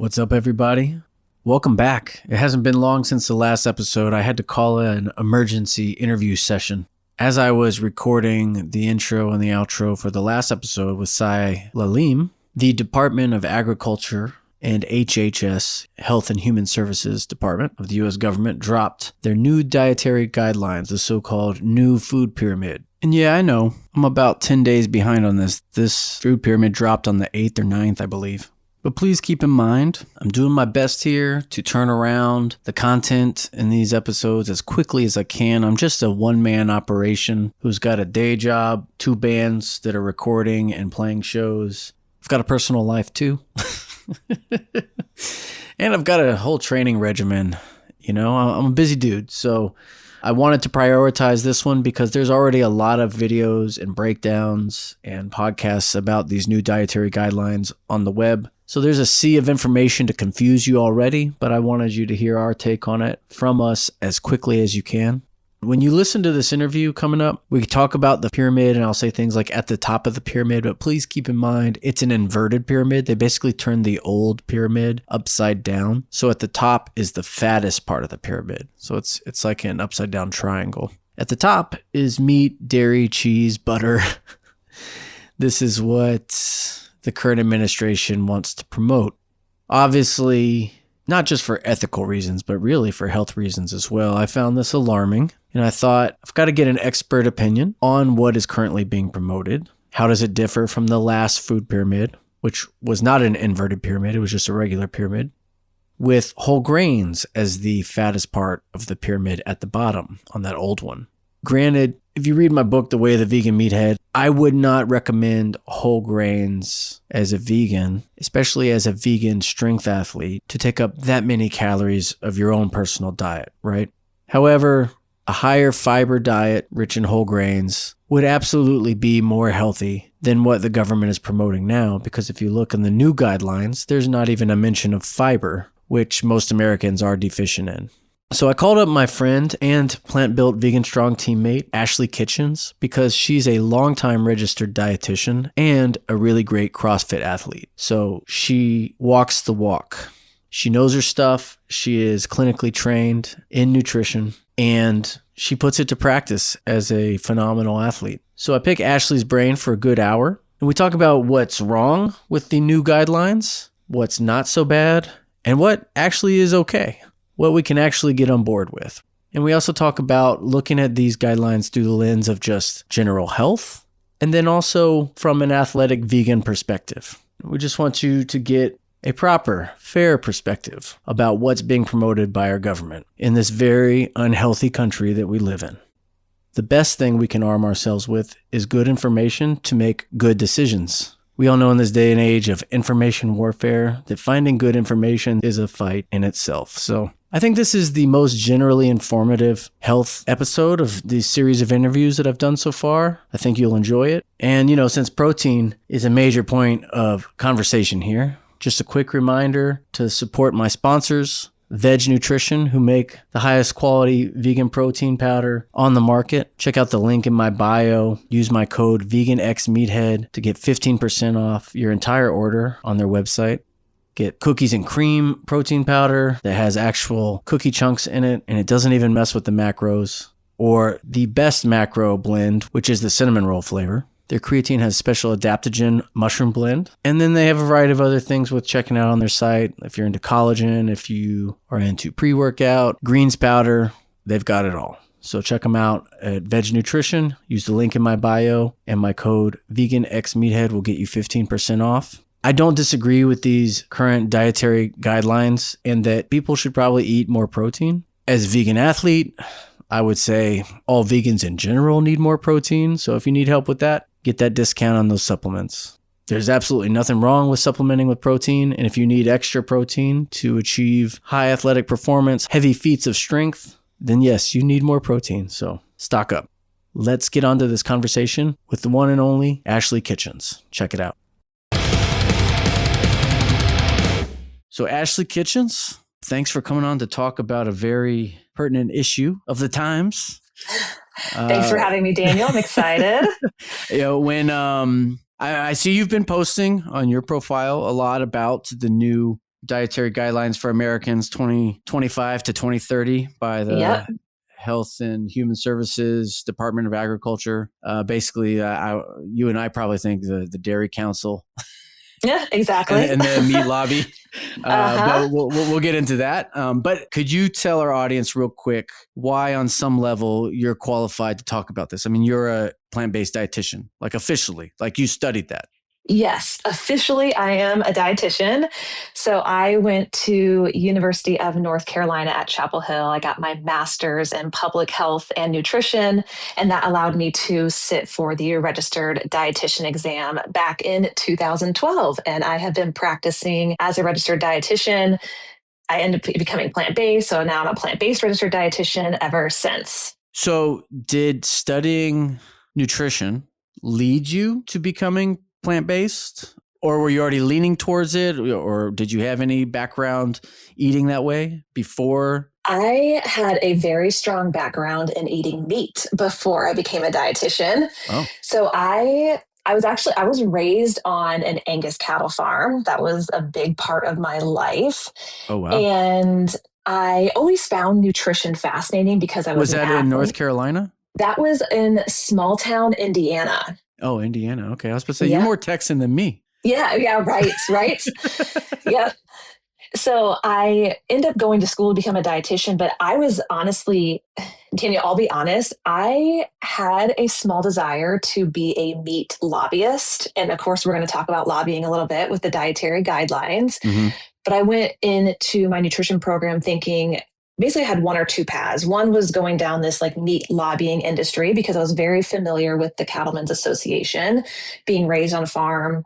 What's up, everybody? Welcome back. It hasn't been long since the last episode. I had to call an emergency interview session. As I was recording the intro and the outro for the last episode with Sai Lalim, the Department of Agriculture and HHS, Health and Human Services Department of the U.S. government, dropped their new dietary guidelines, the so-called new food pyramid. And yeah, I know, I'm about 10 days behind on this. This food pyramid dropped on the 8th or 9th, I believe. But please keep in mind, I'm doing my best here to turn around the content in these episodes as quickly as I can. I'm just a one-man operation who's got a day job, 2 bands that are recording and playing shows. I've got a personal life too. And I've got a whole training regimen. You know, I'm a busy dude. So I wanted to prioritize this one because there's already a lot of videos and breakdowns and podcasts about these new dietary guidelines on the web. So there's a sea of information to confuse you already, but I wanted you to hear our take on it from us as quickly as you can. When you listen to this interview coming up, we talk about the pyramid and I'll say things like at the top of the pyramid, but please keep in mind it's an inverted pyramid. They basically turned the old pyramid upside down. So at the top is the fattest part of the pyramid. So it's like an upside down triangle. At the top is meat, dairy, cheese, butter. This is what the current administration wants to promote. Obviously, not just for ethical reasons, but really for health reasons as well. I found this alarming, and I thought, I've got to get an expert opinion on what is currently being promoted. How does it differ from the last food pyramid, which was not an inverted pyramid, it was just a regular pyramid, with whole grains as the fattest part of the pyramid at the bottom on that old one. Granted, if you read my book, The Way of the Vegan Meathead, I would not recommend whole grains as a vegan, especially as a vegan strength athlete, to take up that many calories of your own personal diet, right? However, a higher fiber diet rich in whole grains would absolutely be more healthy than what the government is promoting now, because if you look in the new guidelines, there's not even a mention of fiber, which most Americans are deficient in. So I called up my friend and Plant-Built Vegan Strong teammate, Ashley Kitchens, because she's a longtime registered dietitian and a really great CrossFit athlete. So she walks the walk. She knows her stuff. She is clinically trained in nutrition, and she puts it to practice as a phenomenal athlete. So I pick Ashley's brain for a good hour, and we talk about what's wrong with the new guidelines, what's not so bad, and what actually is okay. What we can actually get on board with. And we also talk about looking at these guidelines through the lens of just general health, and then also from an athletic vegan perspective. We just want you to get a proper, fair perspective about what's being promoted by our government in this very unhealthy country that we live in. The best thing we can arm ourselves with is good information to make good decisions. We all know in this day and age of information warfare that finding good information is a fight in itself. So I think this is the most generally informative health episode of the series of interviews that I've done so far. I think you'll enjoy it. And, you know, since protein is a major point of conversation here, just a quick reminder to support my sponsors, Veg Nutrition, who make the highest quality vegan protein powder on the market. Check out the link in my bio. Use my code VeganXMeathead to get 15% off your entire order on their website. Get cookies and cream protein powder that has actual cookie chunks in it, and it doesn't even mess with the macros. Or the best macro blend, which is the cinnamon roll flavor. Their creatine has special adaptogen mushroom blend. And then they have a variety of other things worth checking out on their site. If you're into collagen, if you are into pre-workout, greens powder, they've got it all. So check them out at Veg Nutrition. Use the link in my bio, and my code VeganXMeathead will get you 15% off. I don't disagree with these current dietary guidelines and that people should probably eat more protein. As a vegan athlete, I would say all vegans in general need more protein. So if you need help with that, get that discount on those supplements. There's absolutely nothing wrong with supplementing with protein. And if you need extra protein to achieve high athletic performance, heavy feats of strength, then yes, you need more protein. So stock up. Let's get on to this conversation with the one and only Ashley Kitchens. Check it out. So Ashley Kitchens, thanks for coming on to talk about a very pertinent issue of the times. Thanks for having me, Daniel. I'm excited. When I see you've been posting on your profile a lot about the new dietary guidelines for Americans 2025 to 2030 by Yep. the Health and Human Services Department of Agriculture. Basically, you and I probably think the Dairy Council Yeah, exactly. and the meat lobby. Uh-huh. But we'll get into that. But could you tell our audience real quick why, on some level, you're qualified to talk about this? I mean, you're a plant-based dietitian, like officially, like you studied that. Yes, officially I am a dietitian. So I went to University of North Carolina at Chapel Hill. I got my master's in public health and nutrition, and that allowed me to sit for the registered dietitian exam back in 2012. And I have been practicing as a registered dietitian. I ended up becoming plant-based, so now I'm a plant-based registered dietitian ever since. So did studying nutrition lead you to becoming plant-based, or were you already leaning towards it, or did you have any background eating that way before? I had a very strong background in eating meat before I became a dietitian. Oh, So I was raised on an Angus cattle farm. That was a big part of my life. oh, wow. And I always found nutrition fascinating because I was Was an that in North athlete. Carolina? That was in small town Indiana. Oh, Indiana. Okay. I was supposed to say, you're Yeah. more Texan than me. Yeah, right, right. Yeah. So I ended up going to school to become a dietitian, but I was honestly, Tanya, I'll be honest, I had a small desire to be a meat lobbyist. And of course, we're going to talk about lobbying a little bit with the dietary guidelines. Mm-hmm. But I went into my nutrition program thinking, basically I had one or two paths. One was going down this like meat lobbying industry because I was very familiar with the Cattlemen's Association, being raised on a farm,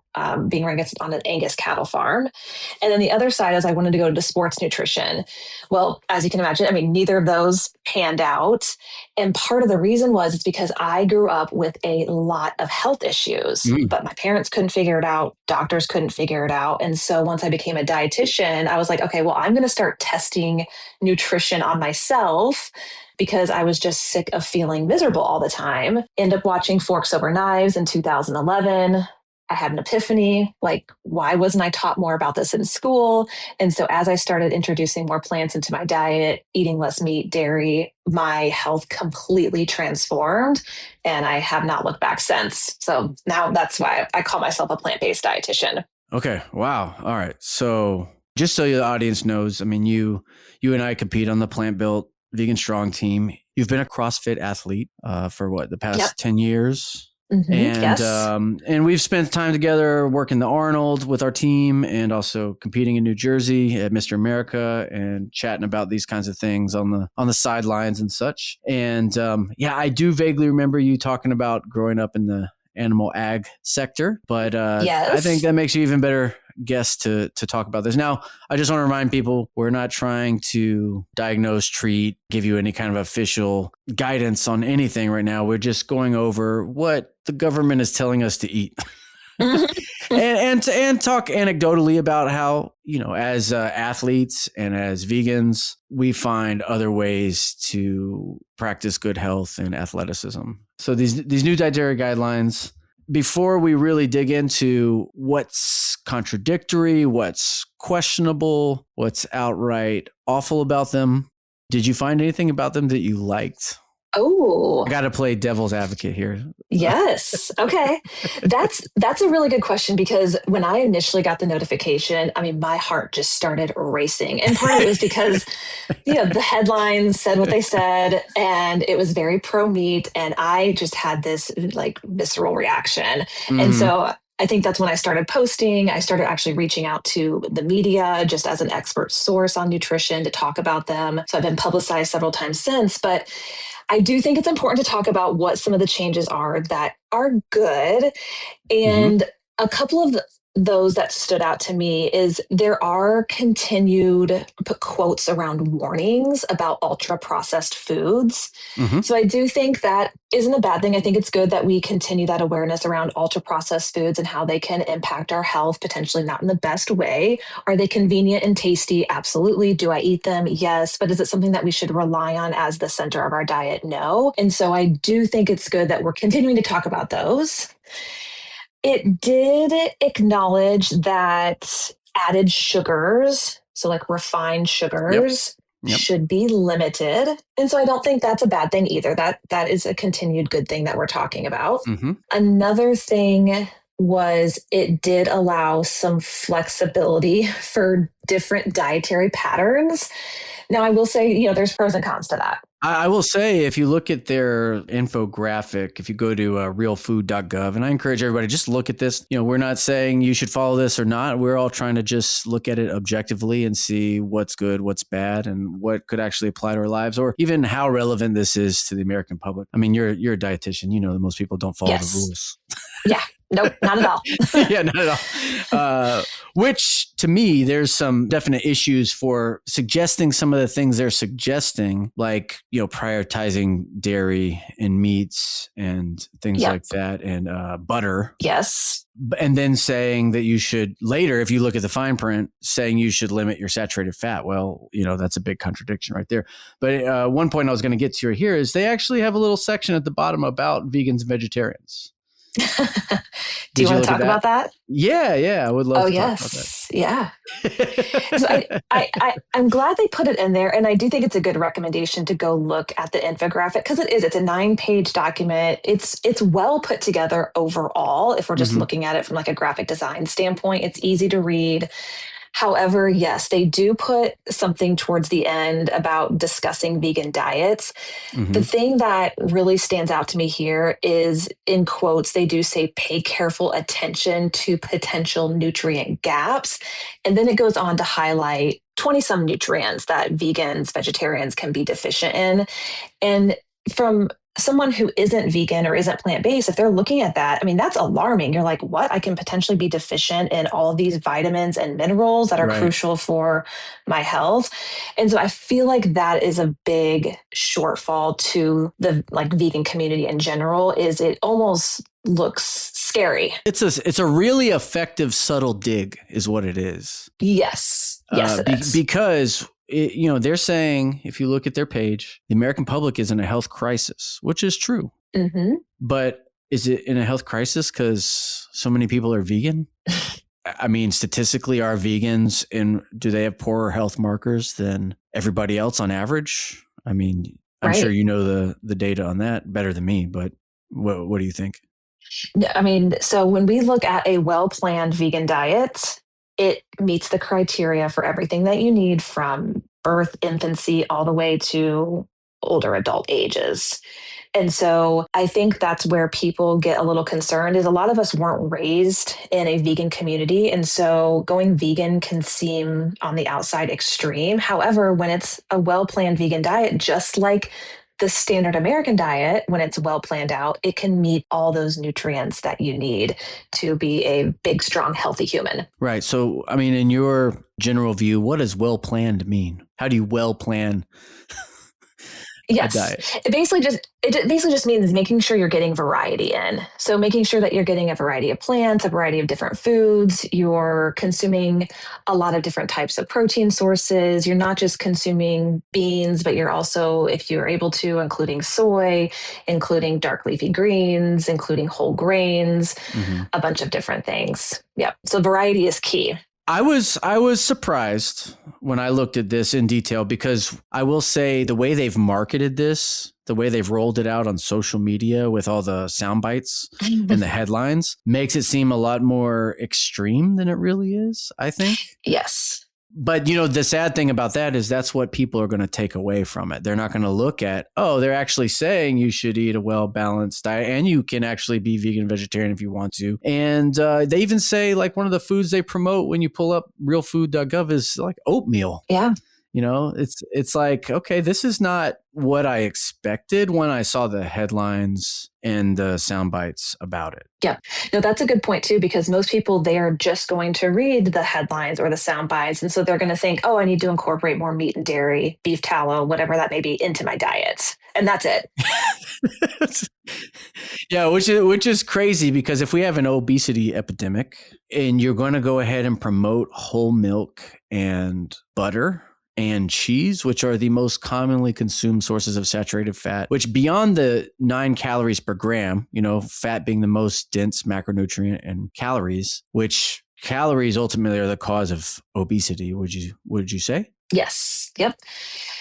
being raised on an Angus cattle farm. And then the other side is I wanted to go into sports nutrition. Well, as you can imagine, I mean, neither of those panned out. And part of the reason was it's because I grew up with a lot of health issues, Mm. but my parents couldn't figure it out. Doctors couldn't figure it out. And so once I became a dietitian, I was like, okay, well, I'm going to start testing nutrition on myself because I was just sick of feeling miserable all the time. End up watching Forks Over Knives in 2011. I had an epiphany, like, why wasn't I taught more about this in school? And so as I started introducing more plants into my diet, eating less meat, dairy, my health completely transformed and I have not looked back since. So now that's why I call myself a plant-based dietitian. Okay. Wow. All right. So just so the audience knows, I mean, you and I compete on the Plant Built Vegan Strong team. You've been a CrossFit athlete for what, the past Yep. 10 years? Mm-hmm. Yes. And we've spent time together working the Arnold with our team and also competing in New Jersey at Mr. America and chatting about these kinds of things on the sidelines and such. And yeah, I do vaguely remember you talking about growing up in the animal ag sector, but I think Yes. that makes you even better guest to talk about this. Now, I just want to remind people, we're not trying to diagnose, treat, give you any kind of official guidance on anything right now. We're just going over what the government is telling us to eat. and talk anecdotally about how, you know, as athletes and as vegans, we find other ways to practice good health and athleticism. So these new dietary guidelines, before we really dig into what's contradictory, what's questionable, what's outright awful about them, did you find anything about them that you liked? Oh, I got to play devil's advocate here. yes. Okay. That's a really good question because when I initially got the notification, I mean, my heart just started racing. And part of it was because, you know, the headlines said what they said and it was very pro meat. And I just had this like visceral reaction. And Mm-hmm. so I think that's when I started posting. I started actually reaching out to the media just as an expert source on nutrition to talk about them. So I've been publicized several times since, but I do think it's important to talk about what some of the changes are that are good. Mm-hmm. And a couple of those that stood out to me is there are continued put quotes around warnings about ultra processed foods. Mm-hmm. So I do think that isn't a bad thing. I think it's good that we continue that awareness around ultra processed foods and how they can impact our health, potentially not in the best way. Are they convenient and tasty? Absolutely. Do I eat them? Yes. But is it something that we should rely on as the center of our diet? No. And so I do think it's good that we're continuing to talk about those. It did acknowledge that added sugars, so like refined Yep. sugars, Yep. should be limited. And so I don't think that's a bad thing either. That is a continued good thing that we're talking about. Mm-hmm. Another thing was it did allow some flexibility for different dietary patterns. Now, I will say, there's pros and cons to that. I will say, if you look at their infographic, if you go to realfood.gov, and I encourage everybody, just look at this. We're not saying you should follow this or not. We're all trying to just look at it objectively and see what's good, what's bad, and what could actually apply to our lives, or even how relevant this is to the American public. I mean, you're a dietitian. You know that most people don't follow the rules. Yeah. Nope, not at all. Yeah, not at all. Which, to me, there's some definite issues for suggesting some of the things they're suggesting, like, prioritizing dairy and meats and things like that, and butter. Yes. And then saying that you should later, if you look at the fine print, saying you should limit your saturated fat. Well, that's a big contradiction right there. But one point I was going to get to here is they actually have a little section at the bottom about vegans and vegetarians. Do you want to talk about that? Yeah, I would love to talk about that. Yeah. So I'm glad they put it in there, and I do think it's a good recommendation to go look at the infographic, because it's a 9-page document. It's well put together overall. If we're just looking at it from like a graphic design standpoint, it's easy to read. However, yes, they do put something towards the end about discussing vegan diets. The thing that really stands out to me here is, in quotes, they do say pay careful attention to potential nutrient gaps. And then it goes on to highlight 20 some nutrients that vegans, vegetarians can be deficient in. And from someone who isn't vegan or isn't plant-based, if they're looking at that, I mean, that's alarming. You're like, what? I can potentially be deficient in all of these vitamins and minerals that are crucial for my health. And so I feel like that is a big shortfall to the vegan community in general, is it almost looks scary. It's a really effective subtle dig is what it is. Yes. Yes, it is. Because they're saying, if you look at their page, the American public is in a health crisis, which is true. But is it in a health crisis because so many people are vegan? I mean, statistically, are vegans, and do they have poorer health markers than everybody else on average? I mean, I'm sure you know the data on that better than me, but what do you think? I mean, so when we look at a well-planned vegan diet, it meets the criteria for everything that you need from birth, infancy, all the way to older adult ages. And so I think that's where people get a little concerned, is a lot of us weren't raised in a vegan community. And so going vegan can seem on the outside extreme. However, when it's a well-planned vegan diet, just like the standard American diet, when it's well planned out, it can meet all those nutrients that you need to be a big, strong, healthy human. Right. So, I mean, in your general view, what does well planned mean? How do you well plan a diet? It basically just means making sure you're getting variety in. So making sure that you're getting a variety of plants, a variety of different foods, you're consuming a lot of different types of protein sources. You're not just consuming beans, but you're also, if you're able to, including soy, including dark leafy greens, including whole grains, a bunch of different things. Yeah. So variety is key. I was surprised when I looked at this in detail, because I will say the way they've marketed this, the way they've rolled it out on social media with all the sound bites and the headlines, makes it seem a lot more extreme than it really is, I think. Yes. But, the sad thing about that is that's what people are going to take away from it. They're not going to look at, they're actually saying you should eat a well-balanced diet, and you can actually be vegan and vegetarian if you want to. And they even say, like, one of the foods they promote when you pull up realfood.gov is like oatmeal. Yeah. It's like, okay, this is not what I expected when I saw the headlines and the sound bites about it. Yeah. No, that's a good point too, because most people, they are just going to read the headlines or the sound bites. And so they're going to think, I need to incorporate more meat and dairy, beef tallow, whatever that may be, into my diet. And that's it. Yeah, which is crazy, because if we have an obesity epidemic and you're going to go ahead and promote whole milk and butter and cheese, which are the most commonly consumed sources of saturated fat, which beyond the 9 calories per gram, fat being the most dense macronutrient and calories, which calories ultimately are the cause of obesity. Would you say? Yes. Yep.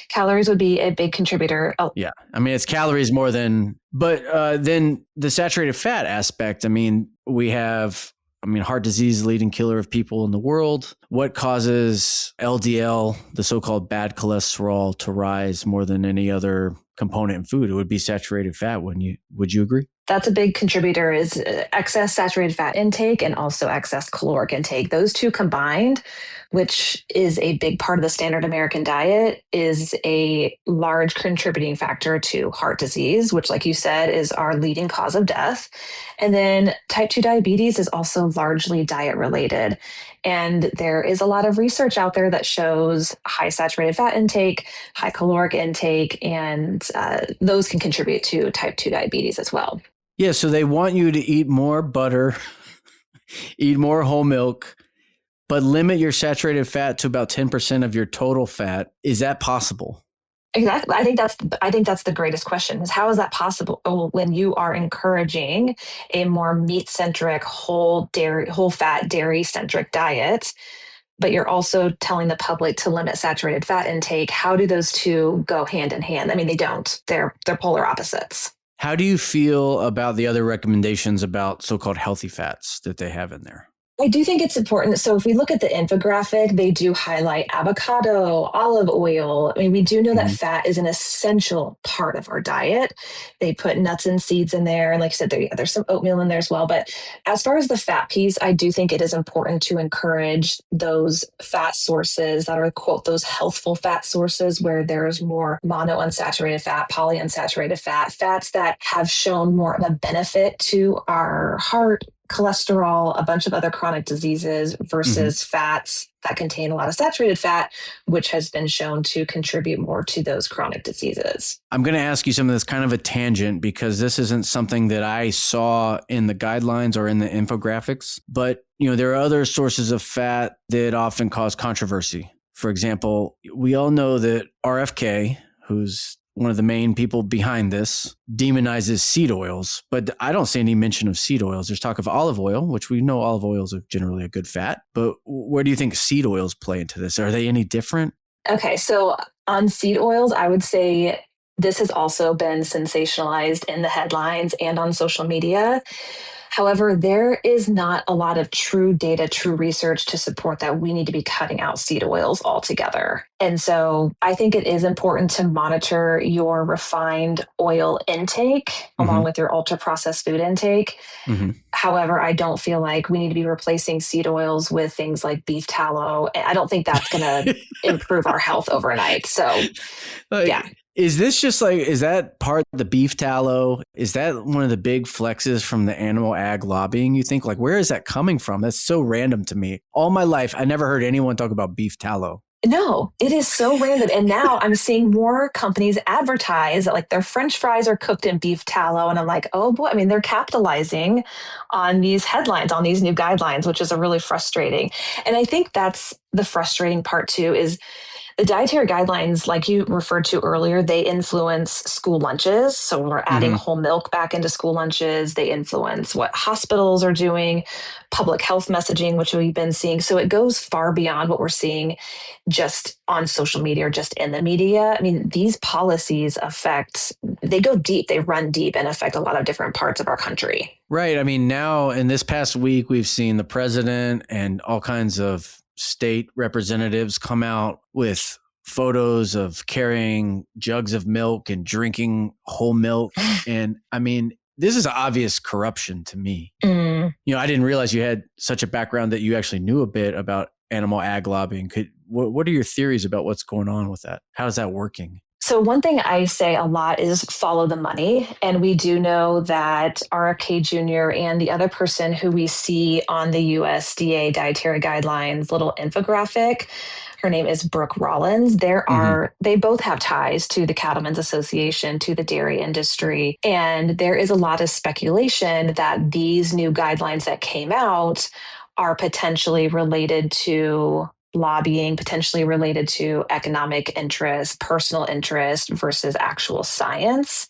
Calories would be a big contributor. Oh, Yeah. I mean, it's calories more than, but then the saturated fat aspect. I mean, heart disease, is the leading killer of people in the world. What causes LDL, the so-called bad cholesterol, to rise more than any other component in food? It would be saturated fat. Would you agree? that's a big contributor is excess saturated fat intake and also excess caloric intake. Those two combined, which is a big part of the standard American diet, is a large contributing factor to heart disease, which, like you said, is our leading cause of death. And then type 2 diabetes is also largely diet related. And there is a lot of research out there that shows high saturated fat intake, high caloric intake, and those can contribute to type 2 diabetes as well. Yeah. So they want you to eat more butter, eat more whole milk, but limit your saturated fat to about 10% of your total fat. Is that possible? Exactly. I think that's the greatest question is how is that possible when you are encouraging a more meat centric, whole fat, dairy centric diet, but you're also telling the public to limit saturated fat intake? How do those two go hand in hand? I mean, they don't. They're polar opposites. How do you feel about the other recommendations about so-called healthy fats that they have in there? I do think it's important. So if we look at the infographic, they do highlight avocado, olive oil. I mean, we do know that Mhm. fat is an essential part of our diet. They put nuts and seeds in there. And like I said, there's some oatmeal in there as well. But as far as the fat piece, I do think it is important to encourage those fat sources that are, quote, those healthful fat sources where there's more monounsaturated fat, polyunsaturated fat, fats that have shown more of a benefit to our heart, cholesterol, a bunch of other chronic diseases Mhm. versus fats that contain a lot of saturated fat, which has been shown to contribute more to those chronic diseases. I'm going to ask you something that's kind of a tangent because this isn't something that I saw in the guidelines or in the infographics, but there are other sources of fat that often cause controversy. For example, we all know that RFK, who's one of the main people behind this, demonizes seed oils, but I don't see any mention of seed oils. There's talk of olive oil, which we know olive oils are generally a good fat, but where do you think seed oils play into this? Are they any different? Okay, so on seed oils, I would say this has also been sensationalized in the headlines and on social media. However, there is not a lot of true data, true research to support that we need to be cutting out seed oils altogether. And so I think it is important to monitor your refined oil intake along Mm-hmm. with your ultra processed food intake. Mm-hmm. However, I don't feel like we need to be replacing seed oils with things like beef tallow. I don't think that's going to improve our health overnight. So, yeah. Is that part of the beef tallow? Is that one of the big flexes from the animal ag lobbying? You think, like, where is that coming from? That's so random to me. All my life, I never heard anyone talk about beef tallow. No, it is so random. And now I'm seeing more companies advertise that like their French fries are cooked in beef tallow. And I'm like, oh boy, I mean, they're capitalizing on these headlines, on these new guidelines, which is a really frustrating. And I think that's the frustrating part too, is the dietary guidelines, like you referred to earlier, they influence school lunches. So we're adding Mm-hmm. whole milk back into school lunches. They influence what hospitals are doing, public health messaging, which we've been seeing. So it goes far beyond what we're seeing just on social media or just in the media. I mean, these policies they go deep, they run deep and affect a lot of different parts of our country. Right. I mean, now in this past week, we've seen the president and all kinds of state representatives come out with photos of carrying jugs of milk and drinking whole milk. And I mean, this is obvious corruption to me. Mm. I didn't realize you had such a background that you actually knew a bit about animal ag lobbying. What are your theories about what's going on with that? How is that working? So one thing I say a lot is follow the money. And we do know that RFK Jr. and the other person who we see on the USDA dietary guidelines little infographic, her name is Brooke Rollins. Mm-hmm. They both have ties to the Cattlemen's Association, to the dairy industry. And there is a lot of speculation that these new guidelines that came out are potentially related to lobbying potentially related to economic interest, personal interest versus actual science.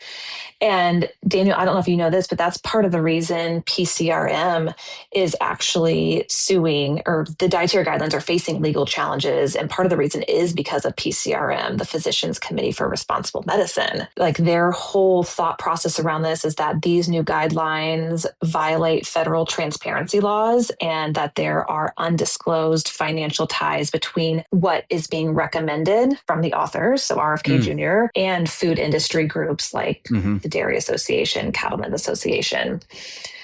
And Daniel, I don't know if you know this, but that's part of the reason PCRM is actually suing, or the dietary guidelines are facing legal challenges. And part of the reason is because of PCRM, the Physicians Committee for Responsible Medicine. Like their whole thought process around this is that these new guidelines violate federal transparency laws and that there are undisclosed financial ties between what is being recommended from the authors, so RFK Jr., and food industry groups like the Dairy Association, Cattlemen's Association.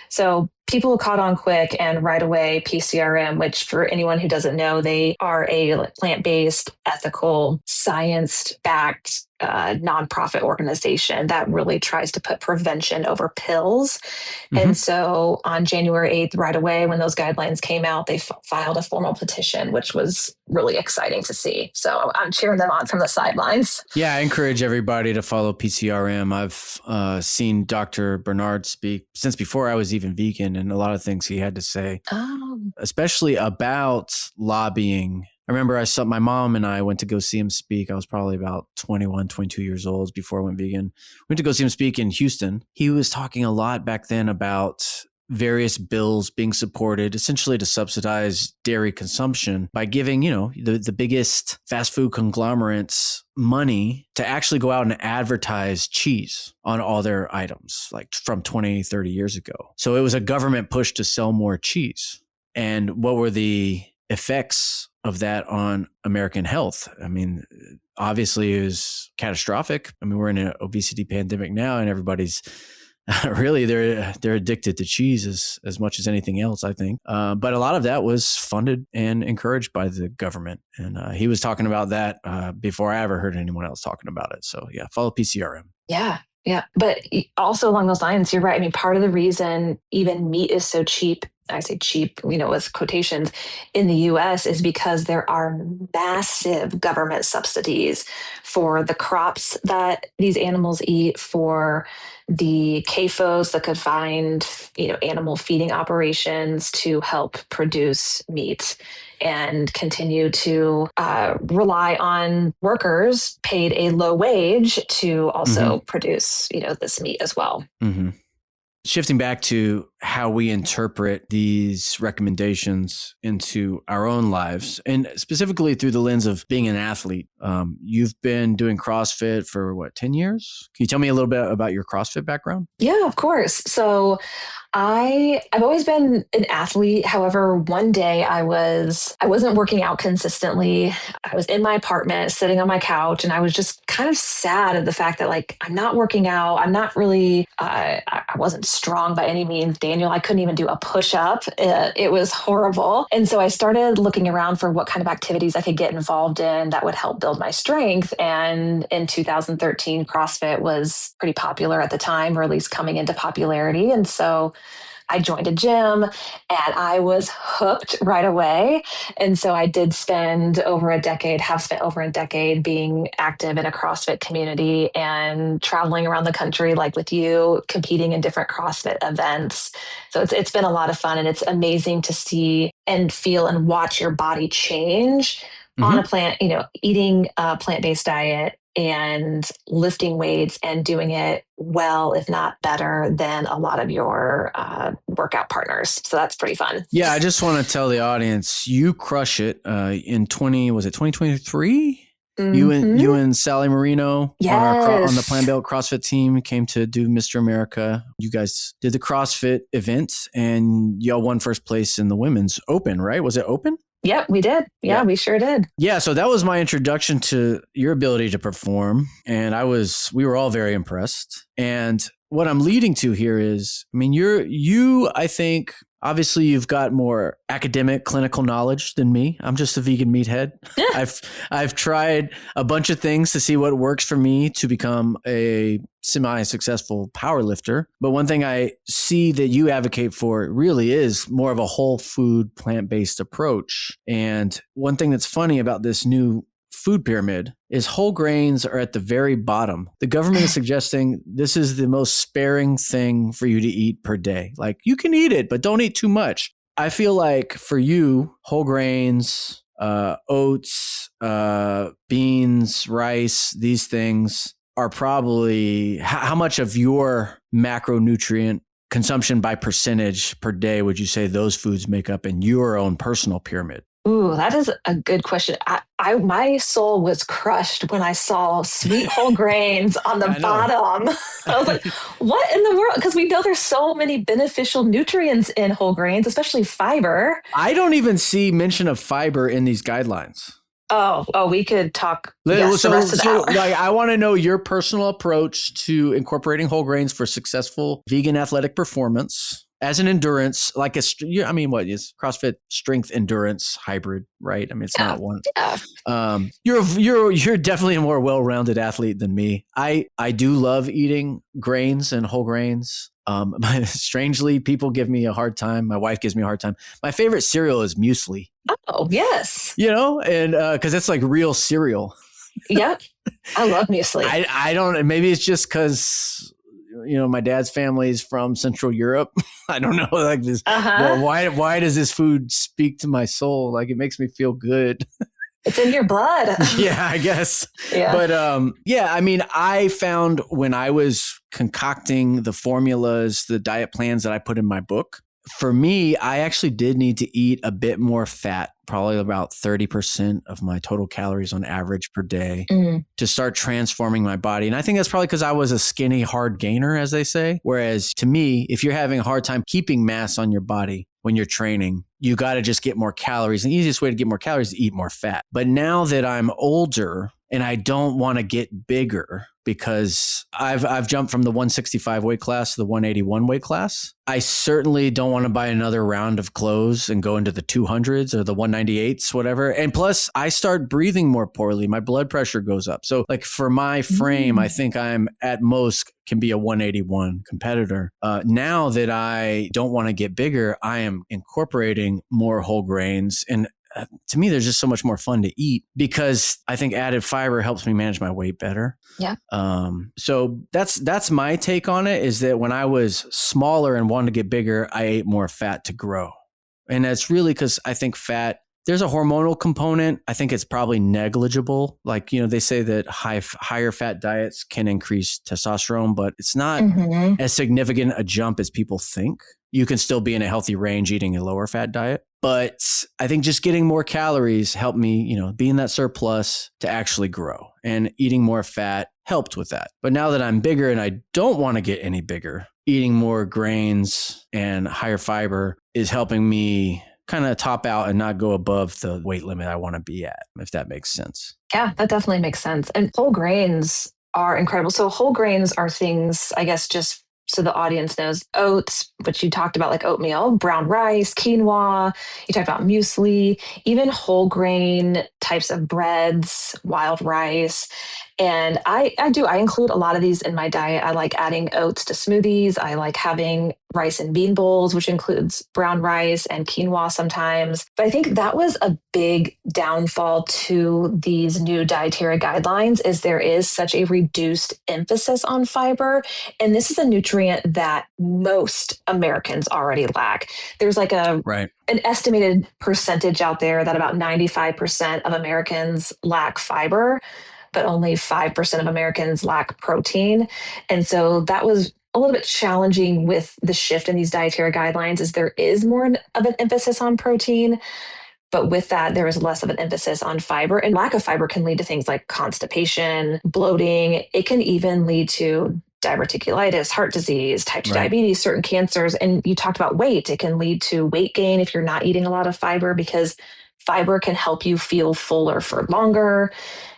So people caught on quick, and right away, PCRM, which for anyone who doesn't know, they are a plant-based, ethical, science-backed nonprofit organization that really tries to put prevention over pills. And so on January 8th, right away, when those guidelines came out, they filed a formal petition, which was really exciting to see. So I'm cheering them on from the sidelines. Yeah, I encourage everybody to follow PCRM. I've seen Dr. Bernard speak since before I was even vegan, and a lot of things he had to say, especially about lobbying. I remember my mom and I went to go see him speak. I was probably about 21, 22 years old before I went vegan. Went to go see him speak in Houston. He was talking a lot back then about various bills being supported essentially to subsidize dairy consumption by giving, the biggest fast food conglomerates money to actually go out and advertise cheese on all their items, like from 20, 30 years ago. So it was a government push to sell more cheese. And what were the effects of that on American health? I mean, obviously it was catastrophic. I mean, we're in an obesity pandemic now, and everybody's really they're addicted to cheese as much as anything else, I think. But a lot of that was funded and encouraged by the government. And he was talking about that before I ever heard anyone else talking about it. So yeah, follow PCRM. Yeah. Yeah. But also along those lines, you're right. I mean, part of the reason even meat is so cheap, I say cheap, with quotations, in the US is because there are massive government subsidies for the crops that these animals eat, for the CAFOs, the confined, animal feeding operations to help produce meat, and continue to rely on workers paid a low wage to also produce, this meat as well. Shifting back to how we interpret these recommendations into our own lives, and specifically through the lens of being an athlete. You've been doing CrossFit for 10 years? Can you tell me a little bit about your CrossFit background? Yeah, of course. So I've always been an athlete. However, one day I wasn't working out consistently. I was in my apartment sitting on my couch, and I was just kind of sad at the fact that I'm not working out. I'm not really, I wasn't strong by any means, Daniel. I couldn't even do a push-up. It was horrible. And so I started looking around for what kind of activities I could get involved in that would help build my strength. And in 2013, CrossFit was pretty popular at the time, or at least coming into popularity. And so I joined a gym, and I was hooked right away. And so I did have spent over a decade being active in a CrossFit community and traveling around the country, like with you, competing in different CrossFit events. So it's been a lot of fun, and it's amazing to see and feel and watch your body change on a eating a plant-based diet and lifting weights and doing it well, if not better than a lot of your workout partners. So that's pretty fun. Yeah, I just want to tell the audience, you crush it in 2023? You and Sally Marino on the Plan Built CrossFit team came to do Mr. America. You guys did the CrossFit event, and y'all won first place in the women's open, right? Was it open? Yep, we did. Yeah, we sure did. Yeah, so that was my introduction to your ability to perform, and we were all very impressed. And what I'm leading to here is, I mean, I think, obviously you've got more academic clinical knowledge than me. I'm just a vegan meathead. I've tried a bunch of things to see what works for me to become a semi-successful power lifter. But one thing I see that you advocate for really is more of a whole food, plant-based approach. And one thing that's funny about this new food pyramid is whole grains are at the very bottom. The government is suggesting this is the most sparing thing for you to eat per day. Like, you can eat it, but don't eat too much. I feel like for you, whole grains, oats, beans, rice, these things are probably how much of your macronutrient consumption by percentage per day would you say those foods make up in your own personal pyramid? Ooh, that is a good question. My soul was crushed when I saw sweet whole grains on the I know. bottom. I was like, what in the world? Because we know there's so many beneficial nutrients in whole grains, especially fiber. I don't even see mention of fiber in these guidelines. Oh, we could talk, yes, the rest of the So hour. like, I want to know your personal approach to incorporating whole grains for successful vegan athletic performance as an endurance, like I mean, what is CrossFit strength endurance hybrid, right? I mean, it's Yeah, not one. yeah. You're definitely a more well-rounded athlete than me. I do love eating grains and whole grains. Strangely, people give me a hard time. My wife gives me a hard time. My favorite cereal is muesli. Oh, yes. And because it's like real cereal. Yep. I love muesli. I don't. Maybe it's just because my dad's family is from Central Europe. I don't know. Like this. Uh-huh. Well, why does this food speak to my soul? Like it makes me feel good. It's in your blood. Yeah, I guess. Yeah. But yeah, I mean, I found when I was concocting the formulas, the diet plans that I put in my book, for me, I actually did need to eat a bit more fat, probably about 30% of my total calories on average per day to start transforming my body. And I think that's probably because I was a skinny, hard gainer, as they say. Whereas to me, if you're having a hard time keeping mass on your body when you're training, you got to just get more calories. And the easiest way to get more calories is to eat more fat. But now that I'm older and I don't want to get bigger because I've jumped from the 165 weight class to the 181 weight class, I certainly don't want to buy another round of clothes and go into the 200s or the 198s, whatever. And plus, I start breathing more poorly. My blood pressure goes up. So like for my frame, I think I'm at most can be a 181 competitor. Now that I don't want to get bigger, I am incorporating more whole grains. And to me, there's just so much more fun to eat because I think added fiber helps me manage my weight better. Yeah. So that's my take on it, is that when I was smaller and wanted to get bigger, I ate more fat to grow. And that's really because I think fat, there's a hormonal component. I think it's probably negligible. Like, they say that higher fat diets can increase testosterone, but it's not as significant a jump as people think. You can still be in a healthy range eating a lower fat diet. But I think just getting more calories helped me, be in that surplus to actually grow, and eating more fat helped with that. But now that I'm bigger and I don't want to get any bigger, eating more grains and higher fiber is helping me kind of top out and not go above the weight limit I want to be at, if that makes sense. Yeah, that definitely makes sense. And whole grains are incredible. So whole grains are things, I guess, just so the audience knows, oats, which you talked about, like oatmeal, brown rice, quinoa, you talked about muesli, even whole grain types of breads, wild rice. And I include a lot of these in my diet. I like adding oats to smoothies. I like having rice and bean bowls, which includes brown rice and quinoa sometimes. But I think that was a big downfall to these new dietary guidelines, is there is such a reduced emphasis on fiber. And this is a nutrient that most Americans already lack. There's like an estimated percentage out there that about 95% of Americans lack fiber, but only 5% of Americans lack protein. And so that was a little bit challenging with the shift in these dietary guidelines, is there is more of an emphasis on protein, but with that, there is less of an emphasis on fiber. And lack of fiber can lead to things like constipation, bloating. It can even lead to diverticulitis, heart disease, type 2 diabetes, certain cancers. And you talked about weight. It can lead to weight gain if you're not eating a lot of fiber, because fiber can help you feel fuller for longer.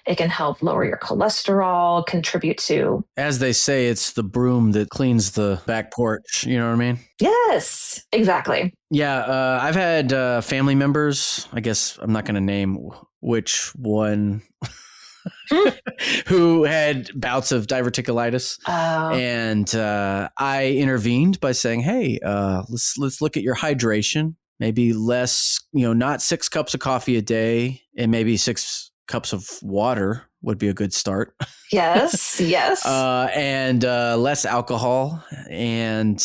It can help lower your cholesterol, contribute to... As they say, it's the broom that cleans the back porch. You know what I mean? Yes, exactly. Yeah, I've had family members, I guess I'm not going to name which one, who had bouts of diverticulitis. And I intervened by saying, hey, let's look at your hydration. Maybe less, not 6 cups of coffee a day, and maybe 6 cups of water would be a good start. Yes. And less alcohol. And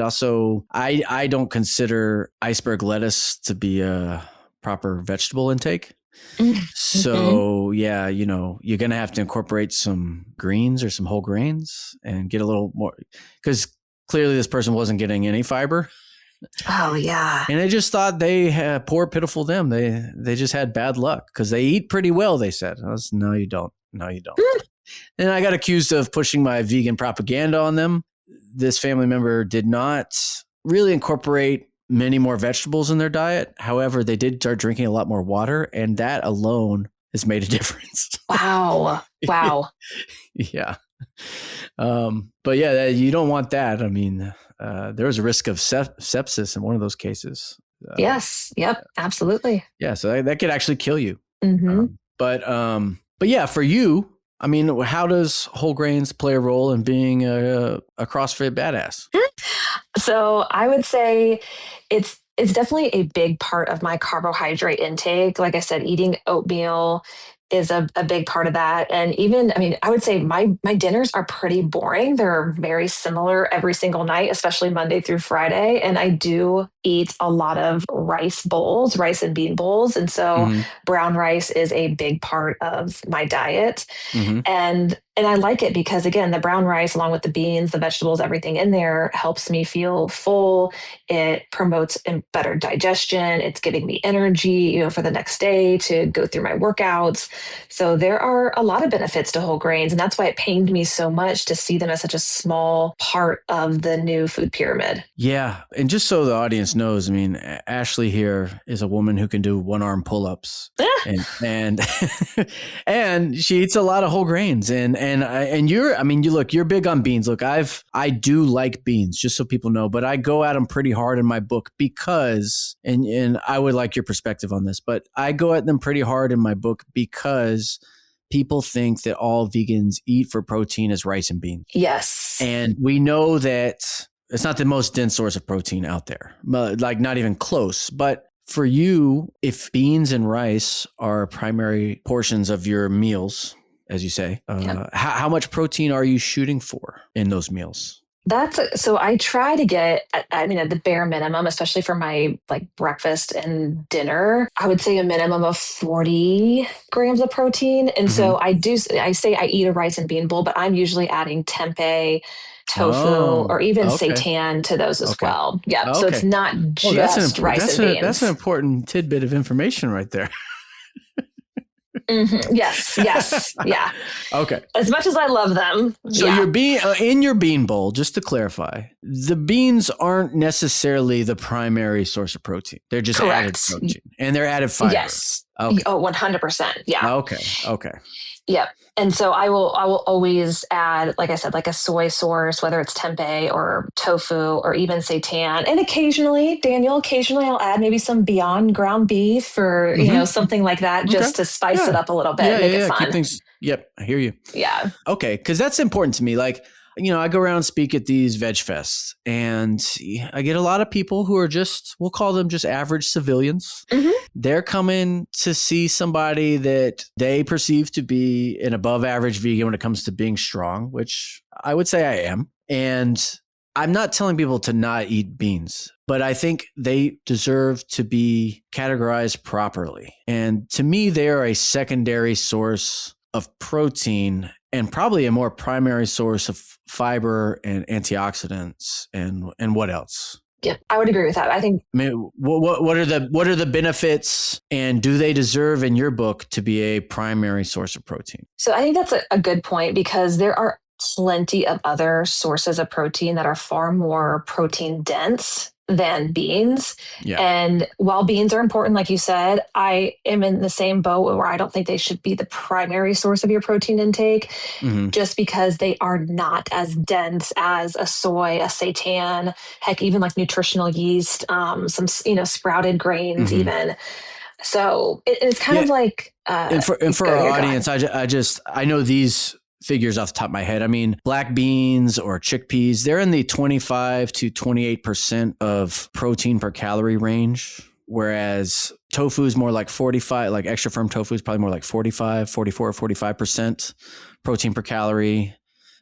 also, I don't consider iceberg lettuce to be a proper vegetable intake. Mm-hmm. So yeah, you know, you're going to have to incorporate some greens or some whole grains and get a little more, because clearly this person wasn't getting any fiber. Oh yeah. And they just thought they had poor, pitiful them. They just had bad luck because they eat pretty well, they said. I was, no, you don't. No, you don't. And I got accused of pushing my vegan propaganda on them. This family member did not really incorporate many more vegetables in their diet. However, they did start drinking a lot more water, and that alone has made a difference. Wow. Wow. Yeah. But yeah, you don't want that. I mean, there was a risk of sepsis in one of those cases. Yes. Yep. Absolutely. Yeah. So that could actually kill you. Mm-hmm. But yeah, for you, I mean, how does whole grains play a role in being a CrossFit badass? So I would say it's definitely a big part of my carbohydrate intake. Like I said, eating oatmeal is a big part of that. And even, I mean, I would say my dinners are pretty boring. They're very similar every single night, especially Monday through Friday. And I do eat a lot of rice and bean bowls. And so Mm-hmm. brown rice is a big part of my diet. Mm-hmm. And I like it because again, the brown rice along with the beans, the vegetables, everything in there helps me feel full. It promotes better digestion. It's giving me energy, you know, for the next day to go through my workouts. So there are a lot of benefits to whole grains, and that's why it pained me so much to see them as such a small part of the new food pyramid. Yeah. And just so the audience knows, I mean, Ashley here is a woman who can do one-arm pull-ups and and she eats a lot of whole grains and you're big on beans. Look, I do like beans, just so people know, but I go at them pretty hard in my book because and I would like your perspective on this, but I go at them pretty hard in my book because people think that all vegans eat for protein is rice and beans. Yes. And we know that it's not the most dense source of protein out there, like not even close. But for you, if beans and rice are primary portions of your meals, as you say, how much protein are you shooting for in those meals? So I try to get, I mean, at the bare minimum, especially for my like breakfast and dinner, I would say a minimum of 40 grams of protein. And so I say I eat a rice and bean bowl, but I'm usually adding tempeh, tofu, or even seitan to those as well. Yeah. So it's not just rice and beans. That's an important tidbit of information right there. Mm-hmm. Yes. Yeah. Okay. As much as I love them. So in your bean bowl, just to clarify, the beans aren't necessarily the primary source of protein. They're just added protein and they're added fiber. Yes. Okay. Oh, 100%. Yeah. Okay. Yep. And so I will always add, like I said, like a soy source, whether it's tempeh or tofu or even seitan. And occasionally I'll add maybe some Beyond ground beef or, you know, something like that just to spice it up a little bit, make it fun. Keep things, yep, I hear you. Yeah. Okay, because that's important to me. Like, you know, I go around and speak at these veg fests and I get a lot of people who are we'll call them just average civilians. Mm-hmm. They're coming to see somebody that they perceive to be an above average vegan when it comes to being strong, which I would say I am. And I'm not telling people to not eat beans, but I think they deserve to be categorized properly. And to me, they are a secondary source of protein and probably a more primary source of fiber and antioxidants and what else? Yep, I would agree with that. I think. I mean, what are the benefits, and do they deserve in your book to be a primary source of protein? So I think that's a good point because there are plenty of other sources of protein that are far more protein dense than beans. Yeah. And while beans are important, like you said, I am in the same boat where I don't think they should be the primary source of your protein intake, just because they are not as dense as a soy, a seitan, heck, even like nutritional yeast, some, sprouted grains even. So it's kind of like, and for our audience, I know these figures off the top of my head. I mean, black beans or chickpeas, they're in the 25 to 28% of protein per calorie range. Whereas tofu is more like 45, like extra firm tofu is probably more like 45, 44, 45% protein per calorie.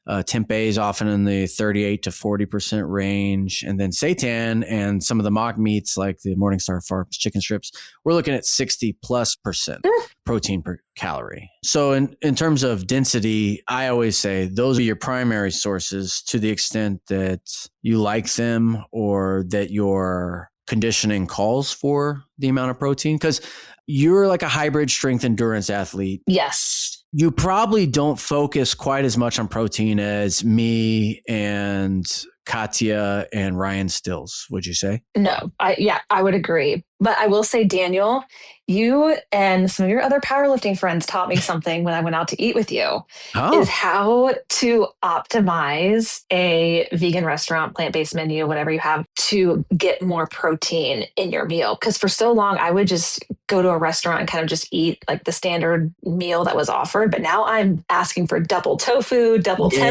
Tempeh is often in the 38 to 40% range. And then seitan and some of the mock meats like the Morningstar Farms chicken strips, we're looking at 60+% protein per calorie. So in terms of density, I always say those are your primary sources to the extent that you like them or that your conditioning calls for the amount of protein. Because you're like a hybrid strength endurance athlete. Yes. You probably don't focus quite as much on protein as me and Katya and Ryan Stills, would you say? No, I would agree. But I will say, Daniel, you and some of your other powerlifting friends taught me something when I went out to eat with you, is Oh, how to optimize a vegan restaurant, plant-based menu, whatever you have, to get more protein in your meal. Because for so long, I would just go to a restaurant and kind of just eat like the standard meal that was offered. But now I'm asking for double tofu, double yeah.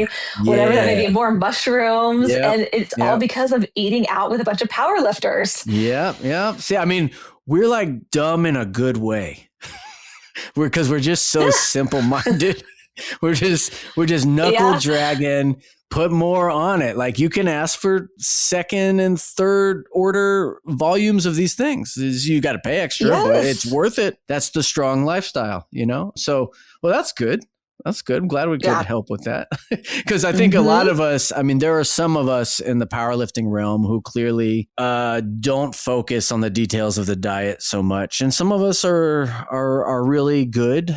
tempeh, whatever that may Yeah. be, more mushrooms. Yep. And it's all Yep. because of eating out with a bunch of power lifters. Yep. Yep. See, I mean, we're like dumb in a good way. Because we're just so simple minded. we're just knuckle Yeah. dragging, put more on it. Like you can ask for second and third order volumes of these things. You got to pay extra, but it's Yes. worth it. That's the strong lifestyle, you know? So, well, that's good. That's good. I'm glad we could Yeah. help with that. Because I think a lot Hmm. of us, I mean, there are some of us in the powerlifting realm who clearly don't focus on the details of the diet so much. And some of us are really good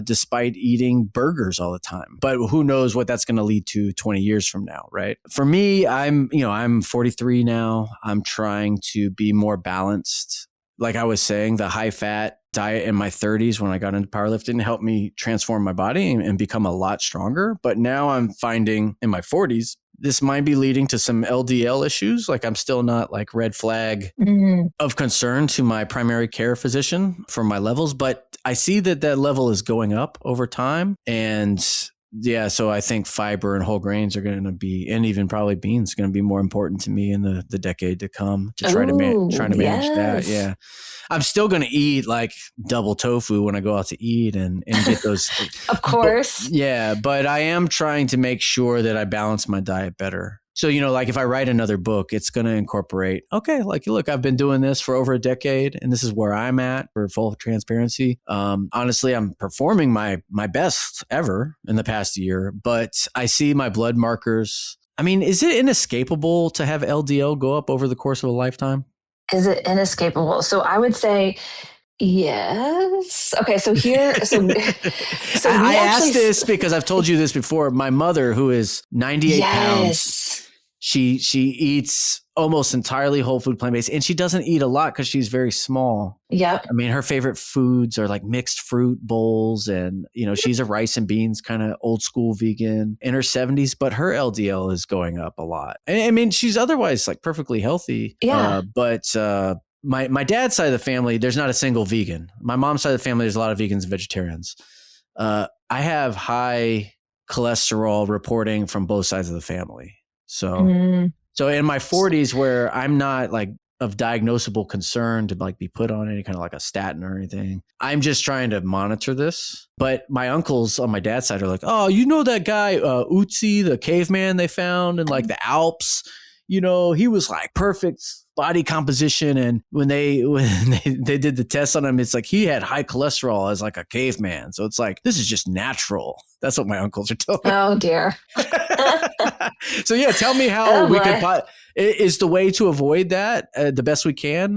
despite eating burgers all the time. But who knows what that's going to lead to 20 years from now, right? For me, I'm 43 now. I'm trying to be more balanced. Like I was saying, the high fat diet in my 30s when I got into powerlifting helped me transform my body and become a lot stronger. But now I'm finding in my 40s, this might be leading to some LDL issues. Like I'm still not like red flag of concern to my primary care physician for my levels, but I see that that level is going up over time. And yeah, so I think fiber and whole grains are going to be, and even probably beans, going to be more important to me in the decade to come to try to Oh, manage that. yes. Yeah, I'm still going to eat like double tofu when I go out to eat and get those. Of But course. yeah, but I am trying to make sure that I balance my diet better. So, like if I write another book, it's going to incorporate, okay, like, look, I've been doing this for over a decade and this is where I'm at for full transparency. Honestly, I'm performing my best ever in the past year, but I see my blood markers. I mean, is it inescapable to have LDL go up over the course of a lifetime? Is it inescapable? So I would say yes. Okay, so here, so so we I actually, asked this because I've told you this before. My mother, who is 98 pounds, yes. she eats almost entirely whole food plant-based, and she doesn't eat a lot because she's very small. Yep. I mean, her favorite foods are like mixed fruit bowls, and she's a rice and beans kind of old school vegan in her 70s, but her LDL is going up a lot. I mean, she's otherwise like perfectly healthy, Yeah. but my dad's side of the family, there's not a single vegan. My mom's side of the family, there's a lot of vegans and vegetarians. I have high cholesterol reporting from both sides of the family. So in my 40s, where I'm not like of diagnosable concern to like be put on any kind of like a statin or anything, I'm just trying to monitor this. But my uncles on my dad's side are like, oh, that guy Utsi, the caveman they found in like the Alps. He was like perfect body composition, and when they did the test on him, it's like he had high cholesterol as like a caveman. So it's like, this is just natural. That's what my uncles are telling me. Oh dear. So yeah, tell me how Oh we boy. could is the way to avoid that the best we can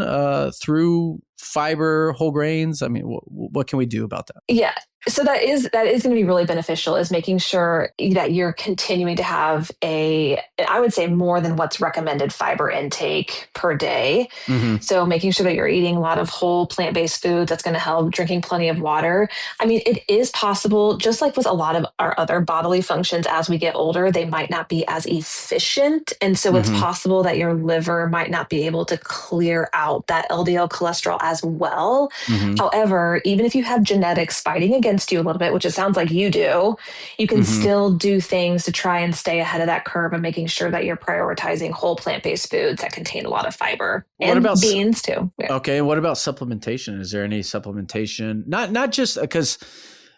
through fiber, whole grains. I mean, what can we do about that? Yeah. So that is going to be really beneficial, is making sure that you're continuing to have I would say more than what's recommended fiber intake per day. Mm-hmm. So making sure that you're eating a lot of whole plant-based foods, that's going to help, drinking plenty of water. I mean, it is possible, just like with a lot of our other bodily functions, as we get older, they might not be as efficient. And so it's Mm-hmm. possible that your liver might not be able to clear out that LDL cholesterol as well. Mm-hmm. However, even if you have genetics fighting against you a little bit, which it sounds like you do, you can Mm-hmm. still do things to try and stay ahead of that curve and making sure that you're prioritizing whole plant-based foods that contain a lot of fiber, What and about beans too. Yeah. Okay, what about supplementation? Is there any supplementation? Not just because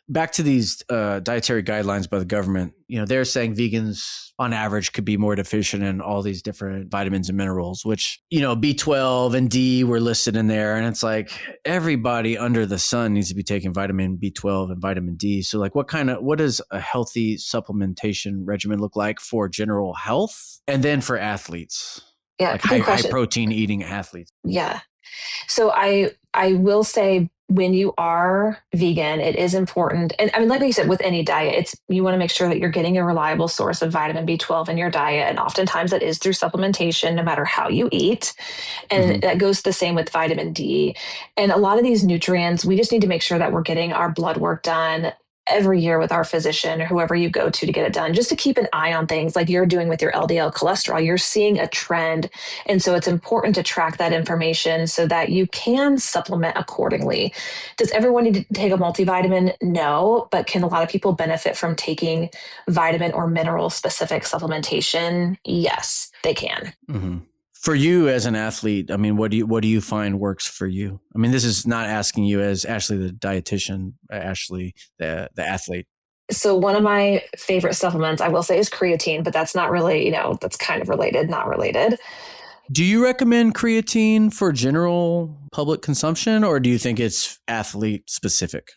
back to these dietary guidelines by the government, they're saying vegans on average could be more deficient in all these different vitamins and minerals, which, B12 and D were listed in there. And it's like everybody under the sun needs to be taking vitamin B12 and vitamin D. So like what does a healthy supplementation regimen look like for general health and then for athletes? Yeah, Like good high question. protein eating athletes. Yeah. So I will say when you are vegan, it is important. And I mean, like you said, with any diet, you want to make sure that you're getting a reliable source of vitamin B12 in your diet. And oftentimes that is through supplementation, no matter how you eat. And that goes the same with vitamin D. And a lot of these nutrients, we just need to make sure that we're getting our blood work done every year with our physician or whoever you go to get it done, just to keep an eye on things like you're doing with your LDL cholesterol. You're seeing a trend. And so it's important to track that information so that you can supplement accordingly. Does everyone need to take a multivitamin? No, but can a lot of people benefit from taking vitamin or mineral specific supplementation? Yes, they can. Mm-hmm. For you as an athlete, I mean, what do you find works for you? I mean, this is not asking you as Ashley, the dietitian, Ashley, the athlete. So one of my favorite supplements, I will say, is creatine, but that's not really, that's kind of related, not related. Do you recommend creatine for general public consumption, or do you think it's athlete specific?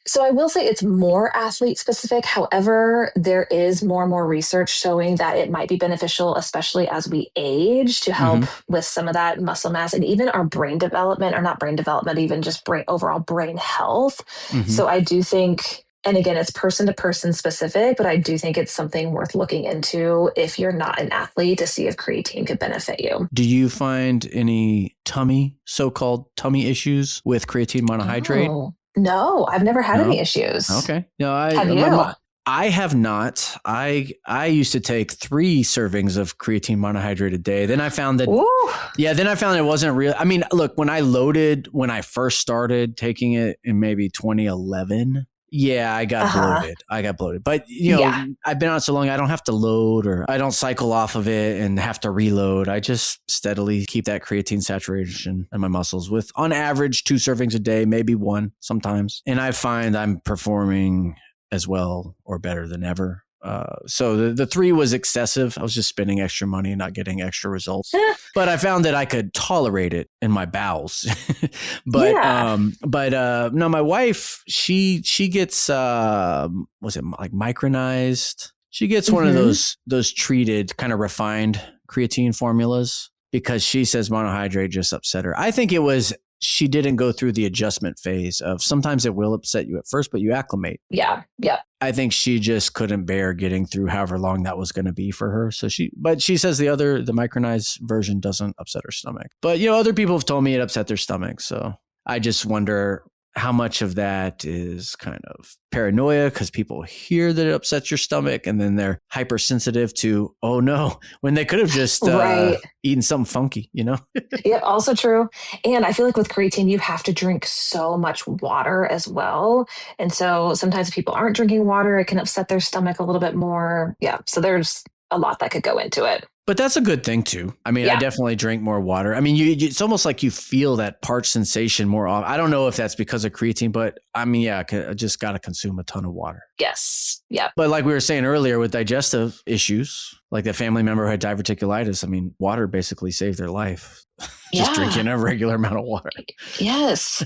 So I will say it's more athlete specific. However, there is more and more research showing that it might be beneficial, especially as we age, to help with some of that muscle mass and even our brain development, or not brain development, even just overall brain health. So I do think, and again, it's person to person specific, but I do think it's something worth looking into if you're not an athlete, to see if creatine could benefit you. Do you find any so-called tummy issues with creatine monohydrate? Oh. No, I've never had any issues. Okay. No, have you? I have not. I used to take 3 servings of creatine monohydrate a day. Then I found that, then I found it wasn't real. I mean, look, when I first started taking it in maybe 2011, I got bloated. But, I've been on it so long, I don't have to load, or I don't cycle off of it and have to reload. I just steadily keep that creatine saturation in my muscles with, on average, 2 servings a day, maybe 1 sometimes. And I find I'm performing as well or better than ever. So the 3 was excessive. I was just spending extra money and not getting extra results. But I found that I could tolerate it in my bowels. But no, my wife, she gets was it like micronized? She gets one of those treated, kind of refined creatine formulas, because she says monohydrate just upset her. I think it was she didn't go through the adjustment phase of, sometimes it will upset you at first, but you acclimate. Yeah. I think she just couldn't bear getting through however long that was going to be for her. So she says the micronized version doesn't upset her stomach. But, other people have told me it upset their stomach. So I just wonder how much of that is kind of paranoia because people hear that it upsets your stomach and then they're hypersensitive to, oh no, when they could have just eaten something funky, Yeah, also true. And I feel like with creatine, you have to drink so much water as well. And so sometimes if people aren't drinking water, it can upset their stomach a little bit more. Yeah. So there's a lot that could go into it. But that's a good thing too. I mean, I definitely drink more water. I mean, it's almost like you feel that parched sensation more often. I don't know if that's because of creatine, but I mean, I just got to consume a ton of water. Yes. Yeah. But like we were saying earlier with digestive issues, like the family member who had diverticulitis, I mean, water basically saved their life. Just drinking a regular amount of water. Yes.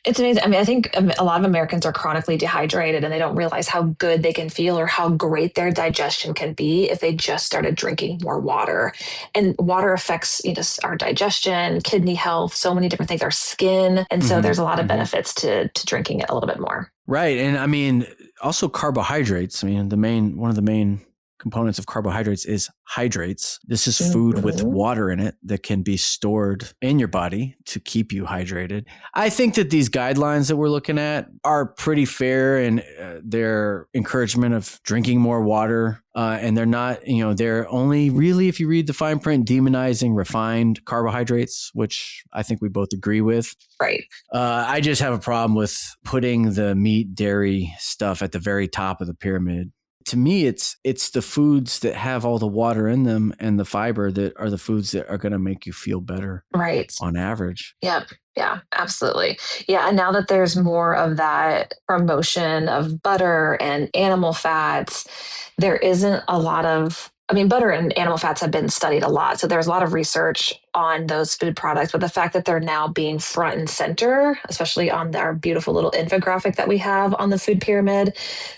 It's amazing. I mean, I think a lot of Americans are chronically dehydrated and they don't realize how good they can feel or how great their digestion can be if they just started drinking more water. And water affects our digestion, kidney health, so many different things, our skin. And so there's a lot of benefits to drinking it a little bit more. Right. And I mean, also carbohydrates. I mean, one of the main components of carbohydrates is hydrates. This is food with water in it that can be stored in your body to keep you hydrated. I think that these guidelines that we're looking at are pretty fair in their encouragement of drinking more water. And they're not, they're only really, if you read the fine print, demonizing refined carbohydrates, which I think we both agree with. Right. I just have a problem with putting the meat, dairy stuff at the very top of the pyramid. to me, it's the foods that have all the water in them and the fiber that are the foods that are going to make you feel better Right. on average. Yep. Yeah, absolutely. Yeah. And now that there's more of that promotion of butter and animal fats, there isn't a lot of, I mean, butter and animal fats have been studied a lot. So there's a lot of research on those food products. But the fact that they're now being front and center, especially on our beautiful little infographic that we have on the food pyramid,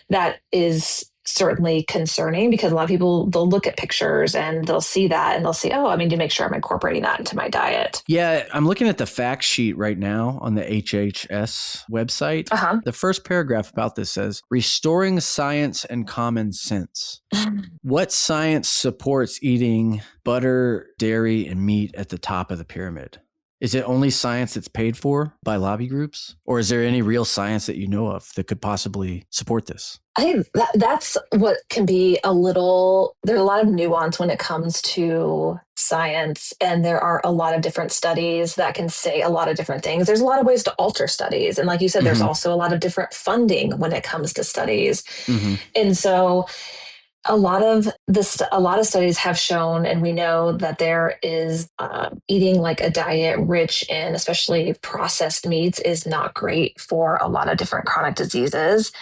that is certainly concerning because a lot of people, they'll look at pictures and they'll see that and they'll say, oh, I mean, to make sure I'm incorporating that into my diet. Yeah, I'm looking at the fact sheet right now on the HHS website. Uh-huh. The first paragraph about this says, restoring science and common sense. What science supports eating butter, dairy, and meat at the top of the pyramid? Is it only science that's paid for by lobby groups? Or is there any real science that you know of that could possibly support this? I think that's what can be there's a lot of nuance when it comes to science. And there are a lot of different studies that can say a lot of different things. There's a lot of ways to alter studies. And like you said, there's also a lot of different funding when it comes to studies. And so a lot of studies have shown, and we know that there is eating like a diet rich in especially processed meats is not great for a lot of different chronic diseases.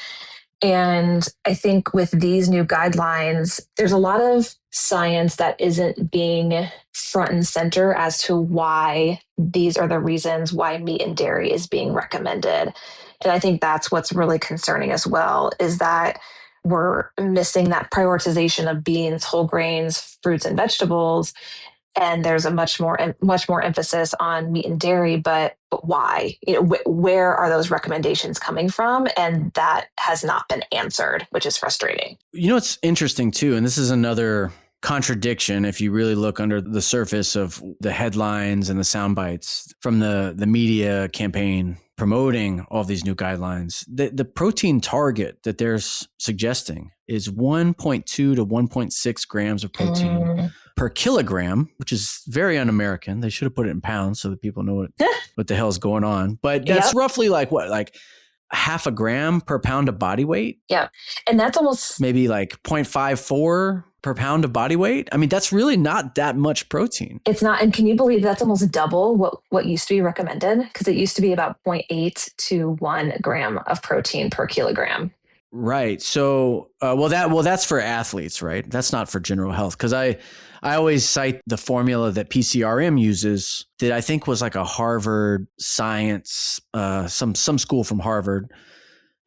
And I think with these new guidelines, there's a lot of science that isn't being front and center as to why these are the reasons why meat and dairy is being recommended. And I think that's what's really concerning as well, is that we're missing that prioritization of beans, whole grains, fruits, and vegetables. And there's a much more emphasis on meat and dairy, but why? Where are those recommendations coming from? And that has not been answered, which is frustrating. You know, it's interesting too, and this is another contradiction if you really look under the surface of the headlines and the sound bites from the media campaign promoting all of these new guidelines. The protein target that they're suggesting is 1.2 to 1.6 grams of protein per kilogram, which is very un-American. They should have put it in pounds so that people know what the hell is going on. But that's roughly like half a gram per pound of body weight? Yeah. And that's almost maybe like 0.54 per pound of body weight. I mean, that's really not that much protein. It's not. And can you believe that's almost double what used to be recommended? Because it used to be about 0.8 to 1 gram of protein per kilogram. Right. So, that's for athletes, right? That's not for general health. Because I always cite the formula that PCRM uses that I think was like a Harvard science, some school from Harvard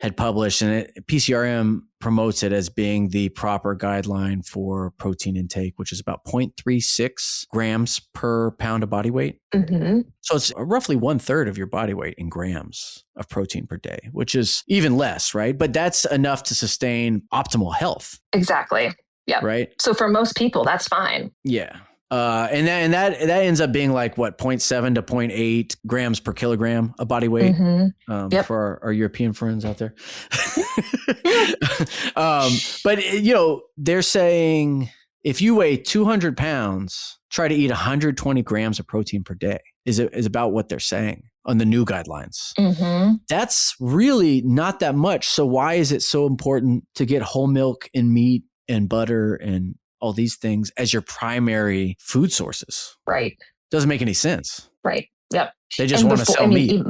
had published, and PCRM promotes it as being the proper guideline for protein intake, which is about 0.36 grams per pound of body weight. So it's roughly 1/3 of your body weight in grams of protein per day, which is even less, right? But that's enough to sustain optimal health. Exactly. Yeah. Right. So for most people, that's fine. Yeah. And that ends up being like what, 0.7 to 0.8 grams per kilogram of body weight for our European friends out there. But they're saying if you weigh 200 pounds, try to eat 120 grams of protein per day is about what they're saying on the new guidelines. That's really not that much. So why is it so important to get whole milk and meat and butter and all these things as your primary food sources? Right. Doesn't make any sense. Right. Yep. They just want to sell meat.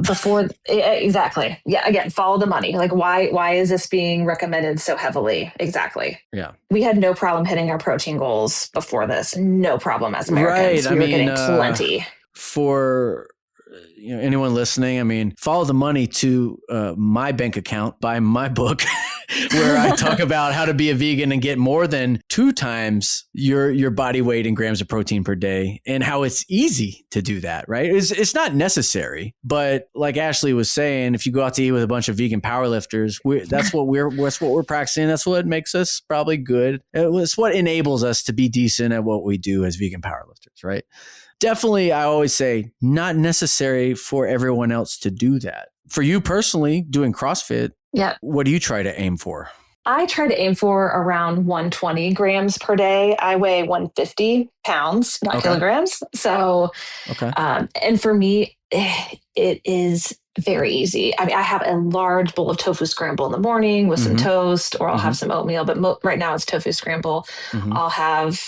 Exactly. Yeah. Again, follow the money. Like why is this being recommended so heavily? Exactly. Yeah. We had no problem hitting our protein goals before this. No problem as Americans. Right. We were getting plenty. For anyone listening, I mean, follow the money to my bank account, buy my book where I talk about how to be a vegan and get more than 2 times your body weight in grams of protein per day, and how it's easy to do that, right? It's not necessary, but like Ashley was saying, if you go out to eat with a bunch of vegan powerlifters, that's what we're practicing. That's what makes us probably good. It's what enables us to be decent at what we do as vegan powerlifters, right? Definitely, I always say, not necessary for everyone else to do that. For you personally, doing CrossFit, what do you try to aim for? I try to aim for around 120 grams per day. I weigh 150 pounds, not kilograms. So, and for me, it is Very easy. I mean, I have a large bowl of tofu scramble in the morning with some Mm-hmm. toast, or I'll Mm-hmm. have some oatmeal, but right now it's tofu scramble. Mm-hmm. I'll have,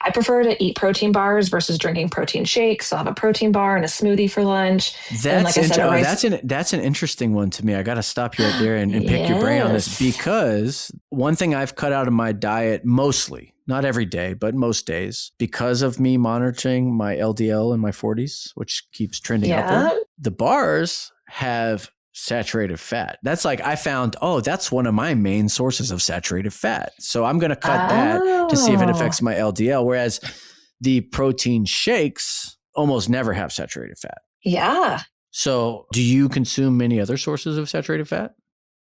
I prefer to eat protein bars versus drinking protein shakes. So I'll have a protein bar and a smoothie for lunch. And then, like I said, a rice. That's an interesting one to me. I got to stop you right there and pick your brain on this, Yes. because one thing I've cut out of my diet mostly, not every day, but most days, because of me monitoring my LDL in my 40s, which keeps trending upward. Yeah. The bars have saturated fat. That's like, I found, oh, that's one of my main sources of saturated fat. So I'm going to cut that to see if it Oh, affects my LDL. Whereas the protein shakes almost never have saturated fat. yeah. So do you consume many other sources of saturated fat?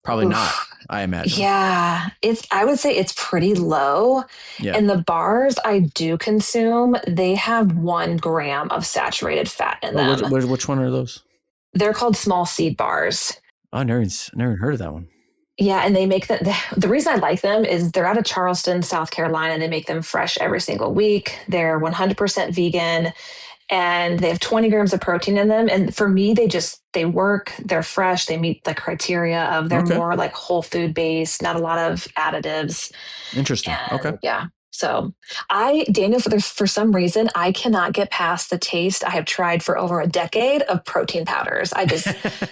Probably not, Oof. I imagine. Yeah, I would say it's pretty low. Yeah. And the bars I do consume, they have 1 gram of saturated fat in Oh, them. which one are those? They're called small seed bars. Oh, I never heard of that one. Yeah, and they make the reason I like them is they're out of Charleston, South Carolina. They make them fresh every single week. They're 100% vegan, and they have 20 grams of protein in them. And for me, they work, they're fresh, they meet the criteria of they're Okay. more like whole food based, not a lot of additives. Interesting. Okay. And yeah. So Daniel, for some reason, I cannot get past the taste I have tried for over a decade of protein powders.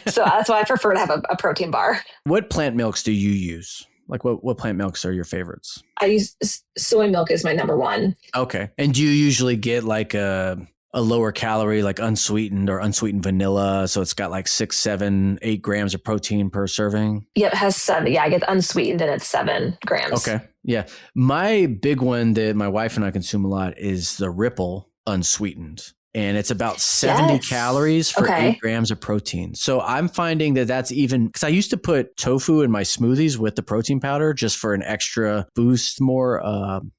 So that's why I prefer to have a protein bar. What plant milks do you use? Like what plant milks are your favorites? I use soy milk is my number one. Okay. And do you usually get like a lower calorie, like unsweetened or unsweetened vanilla? So it's got like 6, 7, 8 grams of protein per serving. Yep, it has 7. Yeah, I get unsweetened and it's 7 grams. Okay. Yeah. My big one that my wife and I consume a lot is the Ripple unsweetened. And it's about 70 Yes. calories for Okay. 8 grams of protein. So I'm finding that that's even, because I used to put tofu in my smoothies with the protein powder just for an extra boost, more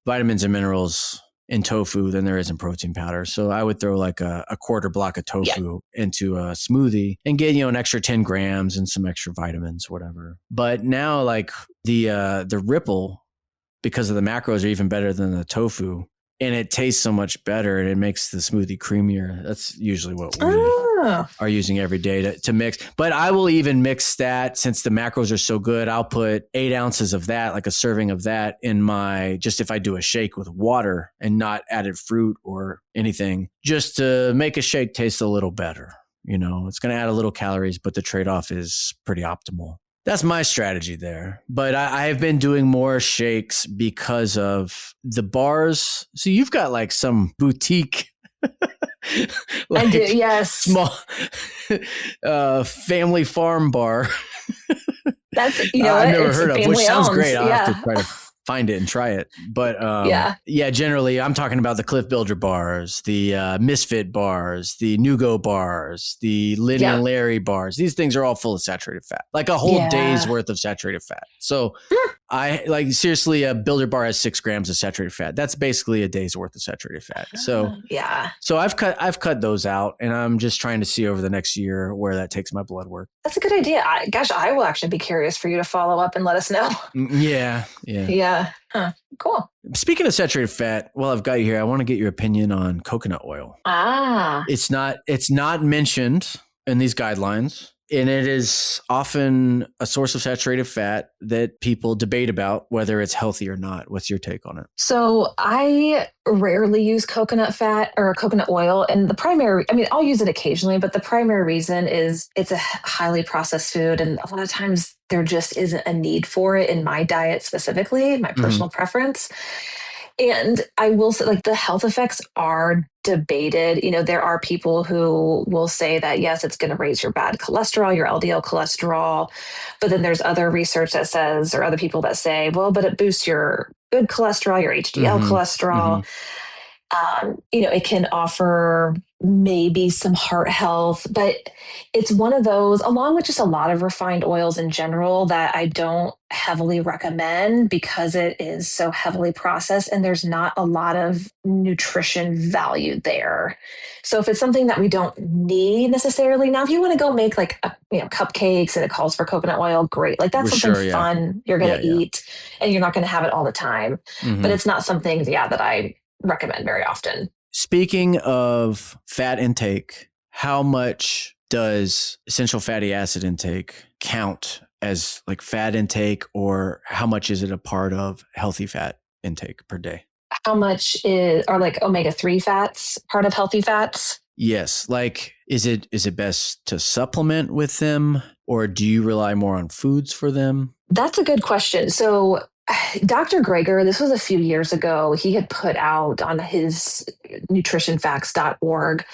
vitamins and minerals in tofu than there is in protein powder. So I would throw like a quarter block of tofu into a smoothie and get, an extra 10 grams and some extra vitamins, whatever. But now like the Ripple, because of the macros, are even better than the tofu. And it tastes so much better and it makes the smoothie creamier. That's usually what we are using every day to mix. But I will even mix that, since the macros are so good. I'll put 8 ounces of that, like a serving of that in just if I do a shake with water and not added fruit or anything, just to make a shake taste a little better. It's going to add a little calories, but the trade-off is pretty optimal. That's my strategy there. But I have been doing more shakes because of the bars. So you've got like some boutique, I do, yes. small family farm bar. That's, I've never it's heard of, which family sounds owned. great. I'll Yeah. have to try to find it and try it. But generally I'm talking about the Cliff Builder bars, the Misfit bars, the Nugo bars, the Lenny and Larry bars. These things are all full of saturated fat, like a whole day's worth of saturated fat. So I like, seriously, a Builder bar has 6 grams of saturated fat. That's basically a day's worth of saturated fat. So So I've cut those out, and I'm just trying to see over the next year where that takes my blood work. That's a good idea. I will actually be curious for you to follow up and let us know. Yeah. Yeah. Huh. Cool. Speaking of saturated fat, while I've got you here, I want to get your opinion on coconut oil. It's not mentioned in these guidelines, and it is often a source of saturated fat that people debate about whether it's healthy or not. What's your take on it? So I rarely use coconut fat or coconut oil. And I'll use it occasionally, but the primary reason is it's a highly processed food. And a lot of times there just isn't a need for it in my diet specifically, my personal preference. And I will say, like, the health effects are debated. There are people who will say that, yes, it's going to raise your bad cholesterol, your LDL cholesterol. But then there's other research that says, or other people that say, well, but it boosts your good cholesterol, your HDL cholesterol. It can offer maybe some heart health, but it's one of those, along with just a lot of refined oils in general, that I don't heavily recommend because it is so heavily processed and there's not a lot of nutrition value there. So if it's something that we don't need necessarily, now if you want to go make like cupcakes and it calls for coconut oil, great. Like that's something fun you're going to eat, and you're not going to have it all the time. But it's not something, that I recommend very often. Speaking of fat intake, how much does essential fatty acid intake count as like fat intake, or how much is it a part of healthy fat intake per day? How much are like omega-3 fats part of healthy fats? Yes. Like, is it best to supplement with them, or do you rely more on foods for them? That's a good question. So Dr. Greger, this was a few years ago, he had put out on his nutritionfacts.org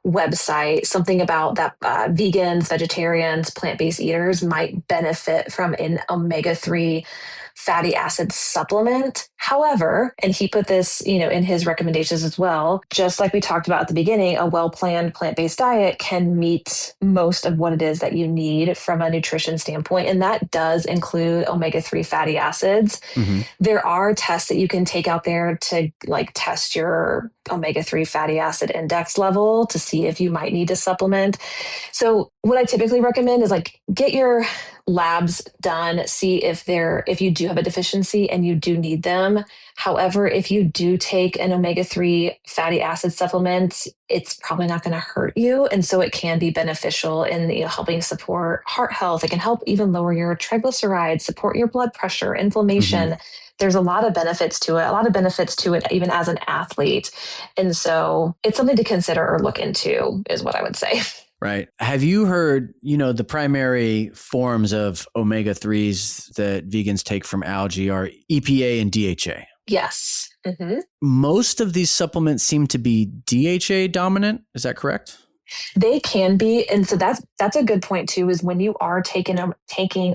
website something about that vegans, vegetarians, plant-based eaters might benefit from an omega-3 fatty acid supplement. However, and he put this, in his recommendations as well, just like we talked about at the beginning, a well-planned plant-based diet can meet most of what it is that you need from a nutrition standpoint. And that does include omega-3 fatty acids. Mm-hmm. There are tests that you can take out there to like test your omega-3 fatty acid index level to see if you might need to supplement. So what I typically recommend is like get your labs done, see if you do have a deficiency and you do need them. However, if you do take an omega-3 fatty acid supplement, it's probably not going to hurt you. And so it can be beneficial in helping support heart health. It can help even lower your triglycerides, support your blood pressure, inflammation. Mm-hmm. There's a lot of benefits to it, even as an athlete. And so it's something to consider or look into, is what I would say. Right. Have you heard, the primary forms of omega-3s that vegans take from algae are EPA and DHA? Yes. Mm-hmm. Most of these supplements seem to be DHA dominant. Is that correct? They can be. And so that's a good point too, is when you are taking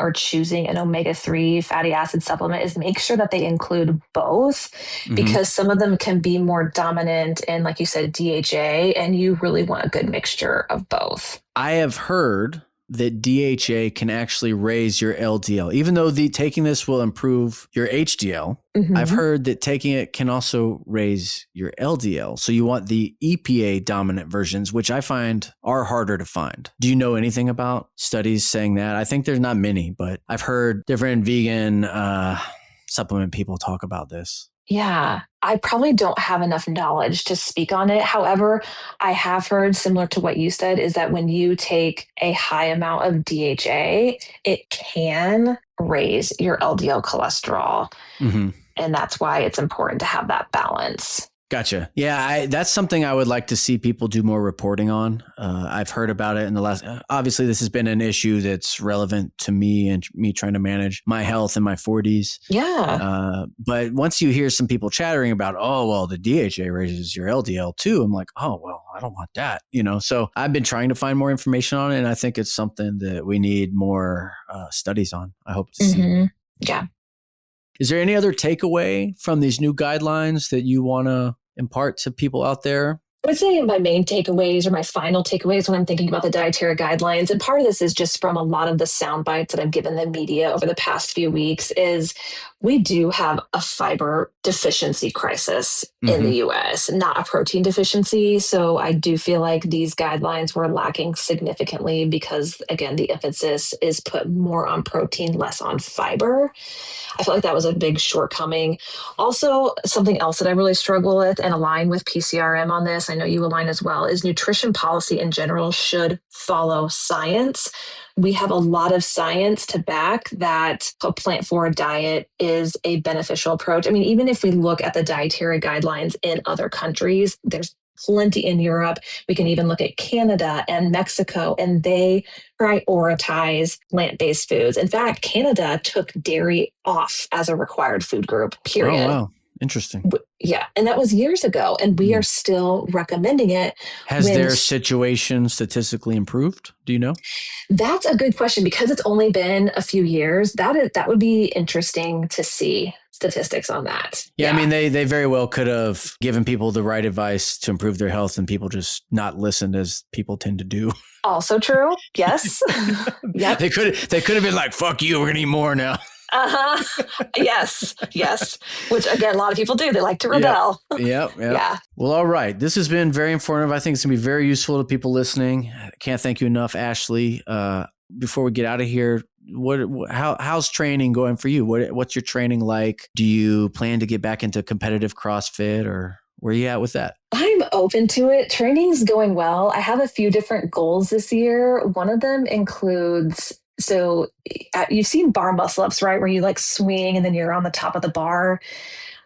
or choosing an omega-3 fatty acid supplement, is make sure that they include both, because some of them can be more dominant in, like you said, DHA, and you really want a good mixture of both. I have heard that DHA can actually raise your LDL, even though taking this will improve your HDL. Mm-hmm. I've heard that taking it can also raise your LDL. So you want the EPA dominant versions, which I find are harder to find. Do you know anything about studies saying that? I think there's not many, but I've heard different vegan supplement people talk about this. Yeah, I probably don't have enough knowledge to speak on it. However, I have heard, similar to what you said, is that when you take a high amount of DHA, it can raise your LDL cholesterol. Mm-hmm. And that's why it's important to have that balance. Gotcha. Yeah, that's something I would like to see people do more reporting on. I've heard about it in the last, obviously this has been an issue that's relevant to me and me trying to manage my health in my 40s. Yeah. But once you hear some people chattering about, oh, well, the DHA raises your LDL too, I'm like, oh, well, I don't want that, So I've been trying to find more information on it, and I think it's something that we need more studies on. I hope to see. Yeah. Is there any other takeaway from these new guidelines that you want to impart to people out there? I would say my main takeaways or my final takeaways when I'm thinking about the dietary guidelines, and part of this is just from a lot of the sound bites that I've given the media over the past few weeks, is we do have a fiber deficiency crisis in the US, not a protein deficiency. So I do feel like these guidelines were lacking significantly because, again, the emphasis is put more on protein, less on fiber. I felt like that was a big shortcoming. Also, something else that I really struggle with and align with PCRM on this, I know you align as well, is nutrition policy in general should follow science. We have a lot of science to back that a plant-forward diet is a beneficial approach. I mean, even if we look at the dietary guidelines in other countries, there's plenty in Europe. We can even look at Canada and Mexico, and they prioritize plant-based foods. In fact, Canada took dairy off as a required food group, period. Oh, wow. Interesting. Yeah. And that was years ago. And we are still recommending it. Has their situation statistically improved? Do you know? That's a good question, because it's only been a few years. That would be interesting to see statistics on that. Yeah. I mean, they very well could have given people the right advice to improve their health, and people just not listened, as people tend to do. Also true. Yes. Yep. They could have been like, fuck you, we're going to eat more now. Yes. Which, again, a lot of people do. They like to rebel. Yep. Yeah. Well, all right. This has been very informative. I think it's going to be very useful to people listening. I can't thank you enough, Ashley. Before we get out of here, how's training going for you? What's your training like? Do you plan to get back into competitive CrossFit, or Where are you at with that? I'm open to it. Training's going well. I have a few different goals this year. One of them includes you've seen bar muscle ups, right? Where you like swing and then you're on the top of the bar.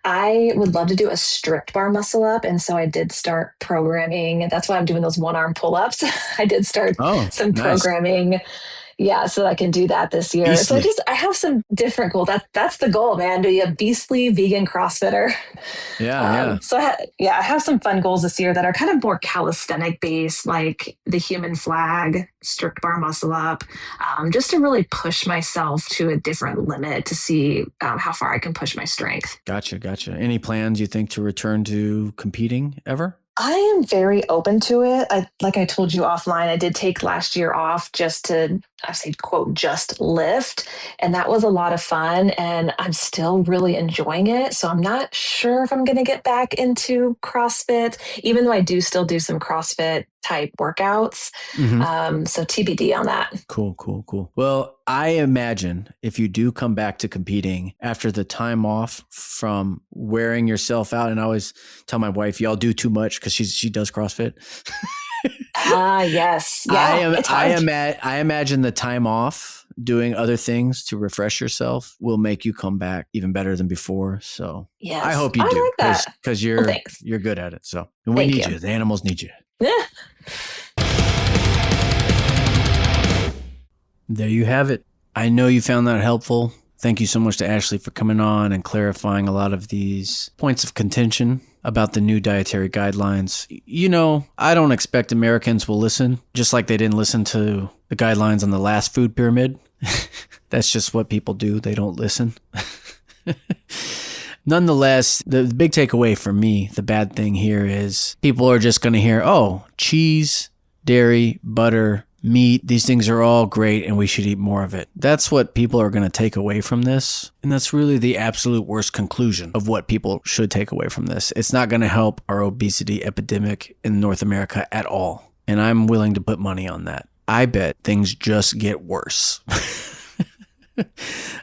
I would love to do a strict bar muscle up. And so I did start programming. That's why I'm doing those one arm pull ups. I did start Oh, some nice. programming. Yeah, so I can do that this year. So Beastly. I have some different goals. That's the goal, man. To be a beastly vegan CrossFitter. Yeah, yeah. I have some fun goals this year that are kind of more calisthenic based, like the human flag, strict bar muscle up, just to really push myself to a different limit to see how far I can push my strength. Gotcha. Any plans you think to return to competing ever? I am very open to it. Like I told you offline, I did take last year off just to, I say, quote, just lift. And that was a lot of fun. And I'm still really enjoying it. So I'm not sure if I'm going to get back into CrossFit, even though I do still do some CrossFit type workouts. So TBD on that. Cool. Well, I imagine if you do come back to competing after the time off from wearing yourself out, and I always tell my wife, y'all do too much because she does CrossFit. Yes. Yeah. I imagine the time off doing other things to refresh yourself will make you come back even better than before. So yes, I hope you do, because you're good at it. So and we need you. The animals need you. Yeah. There you have it. I know you found that helpful. Thank you so much to Ashley for coming on and clarifying a lot of these points of contention about the new dietary guidelines. You know, I don't expect Americans will listen, just like they didn't listen to the guidelines on the last food pyramid. That's just what people do. They don't listen. Nonetheless, the big takeaway for me, the bad thing here is people are just going to hear, oh, cheese, dairy, butter, meat, these things are all great and we should eat more of it. That's what people are going to take away from this. And that's really the absolute worst conclusion of what people should take away from this. It's not going to help our obesity epidemic in North America at all. And I'm willing to put money on that. I bet things just get worse.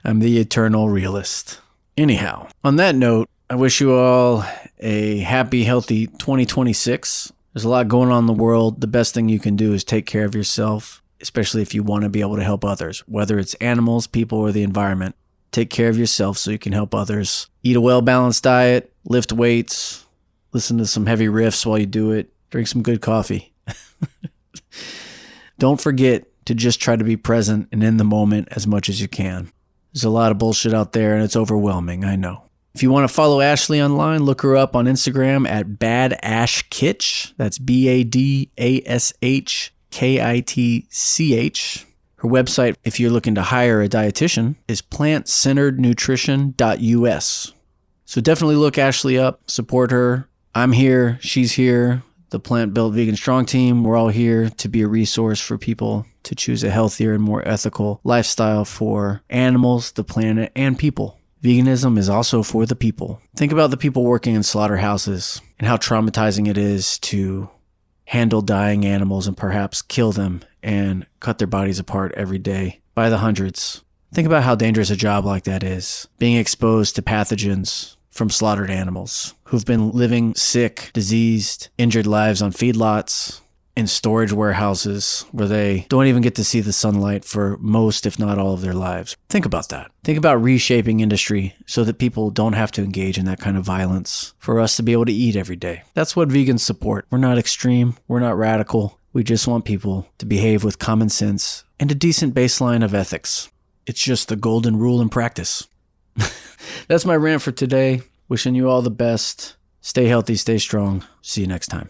I'm the eternal realist. Anyhow, on that note, I wish you all a happy, healthy 2026. There's a lot going on in the world. The best thing you can do is take care of yourself, especially if you want to be able to help others, whether it's animals, people, or the environment. Take care of yourself so you can help others. Eat a well-balanced diet, lift weights, listen to some heavy riffs while you do it, drink some good coffee. Don't forget to just try to be present and in the moment as much as you can. There's a lot of bullshit out there and it's overwhelming, I know. If you want to follow Ashley online, look her up on Instagram at badashkitch. That's BADASHKITCH. Her website, if you're looking to hire a dietitian, is plantcenterednutrition.us. So definitely look Ashley up, support her. I'm here, she's here, the Plant Built Vegan Strong team. We're all here to be a resource for people to choose a healthier and more ethical lifestyle for animals, the planet, and people. Veganism is also for the people. Think about the people working in slaughterhouses and how traumatizing it is to handle dying animals and perhaps kill them and cut their bodies apart every day by the hundreds. Think about how dangerous a job like that is, being exposed to pathogens from slaughtered animals who've been living sick, diseased, injured lives on feedlots, in storage warehouses where they don't even get to see the sunlight for most, if not all, of their lives. Think about that. Think about reshaping industry so that people don't have to engage in that kind of violence for us to be able to eat every day. That's what vegans support. We're not extreme. We're not radical. We just want people to behave with common sense and a decent baseline of ethics. It's just the golden rule in practice. That's my rant for today. Wishing you all the best. Stay healthy, stay strong. See you next time.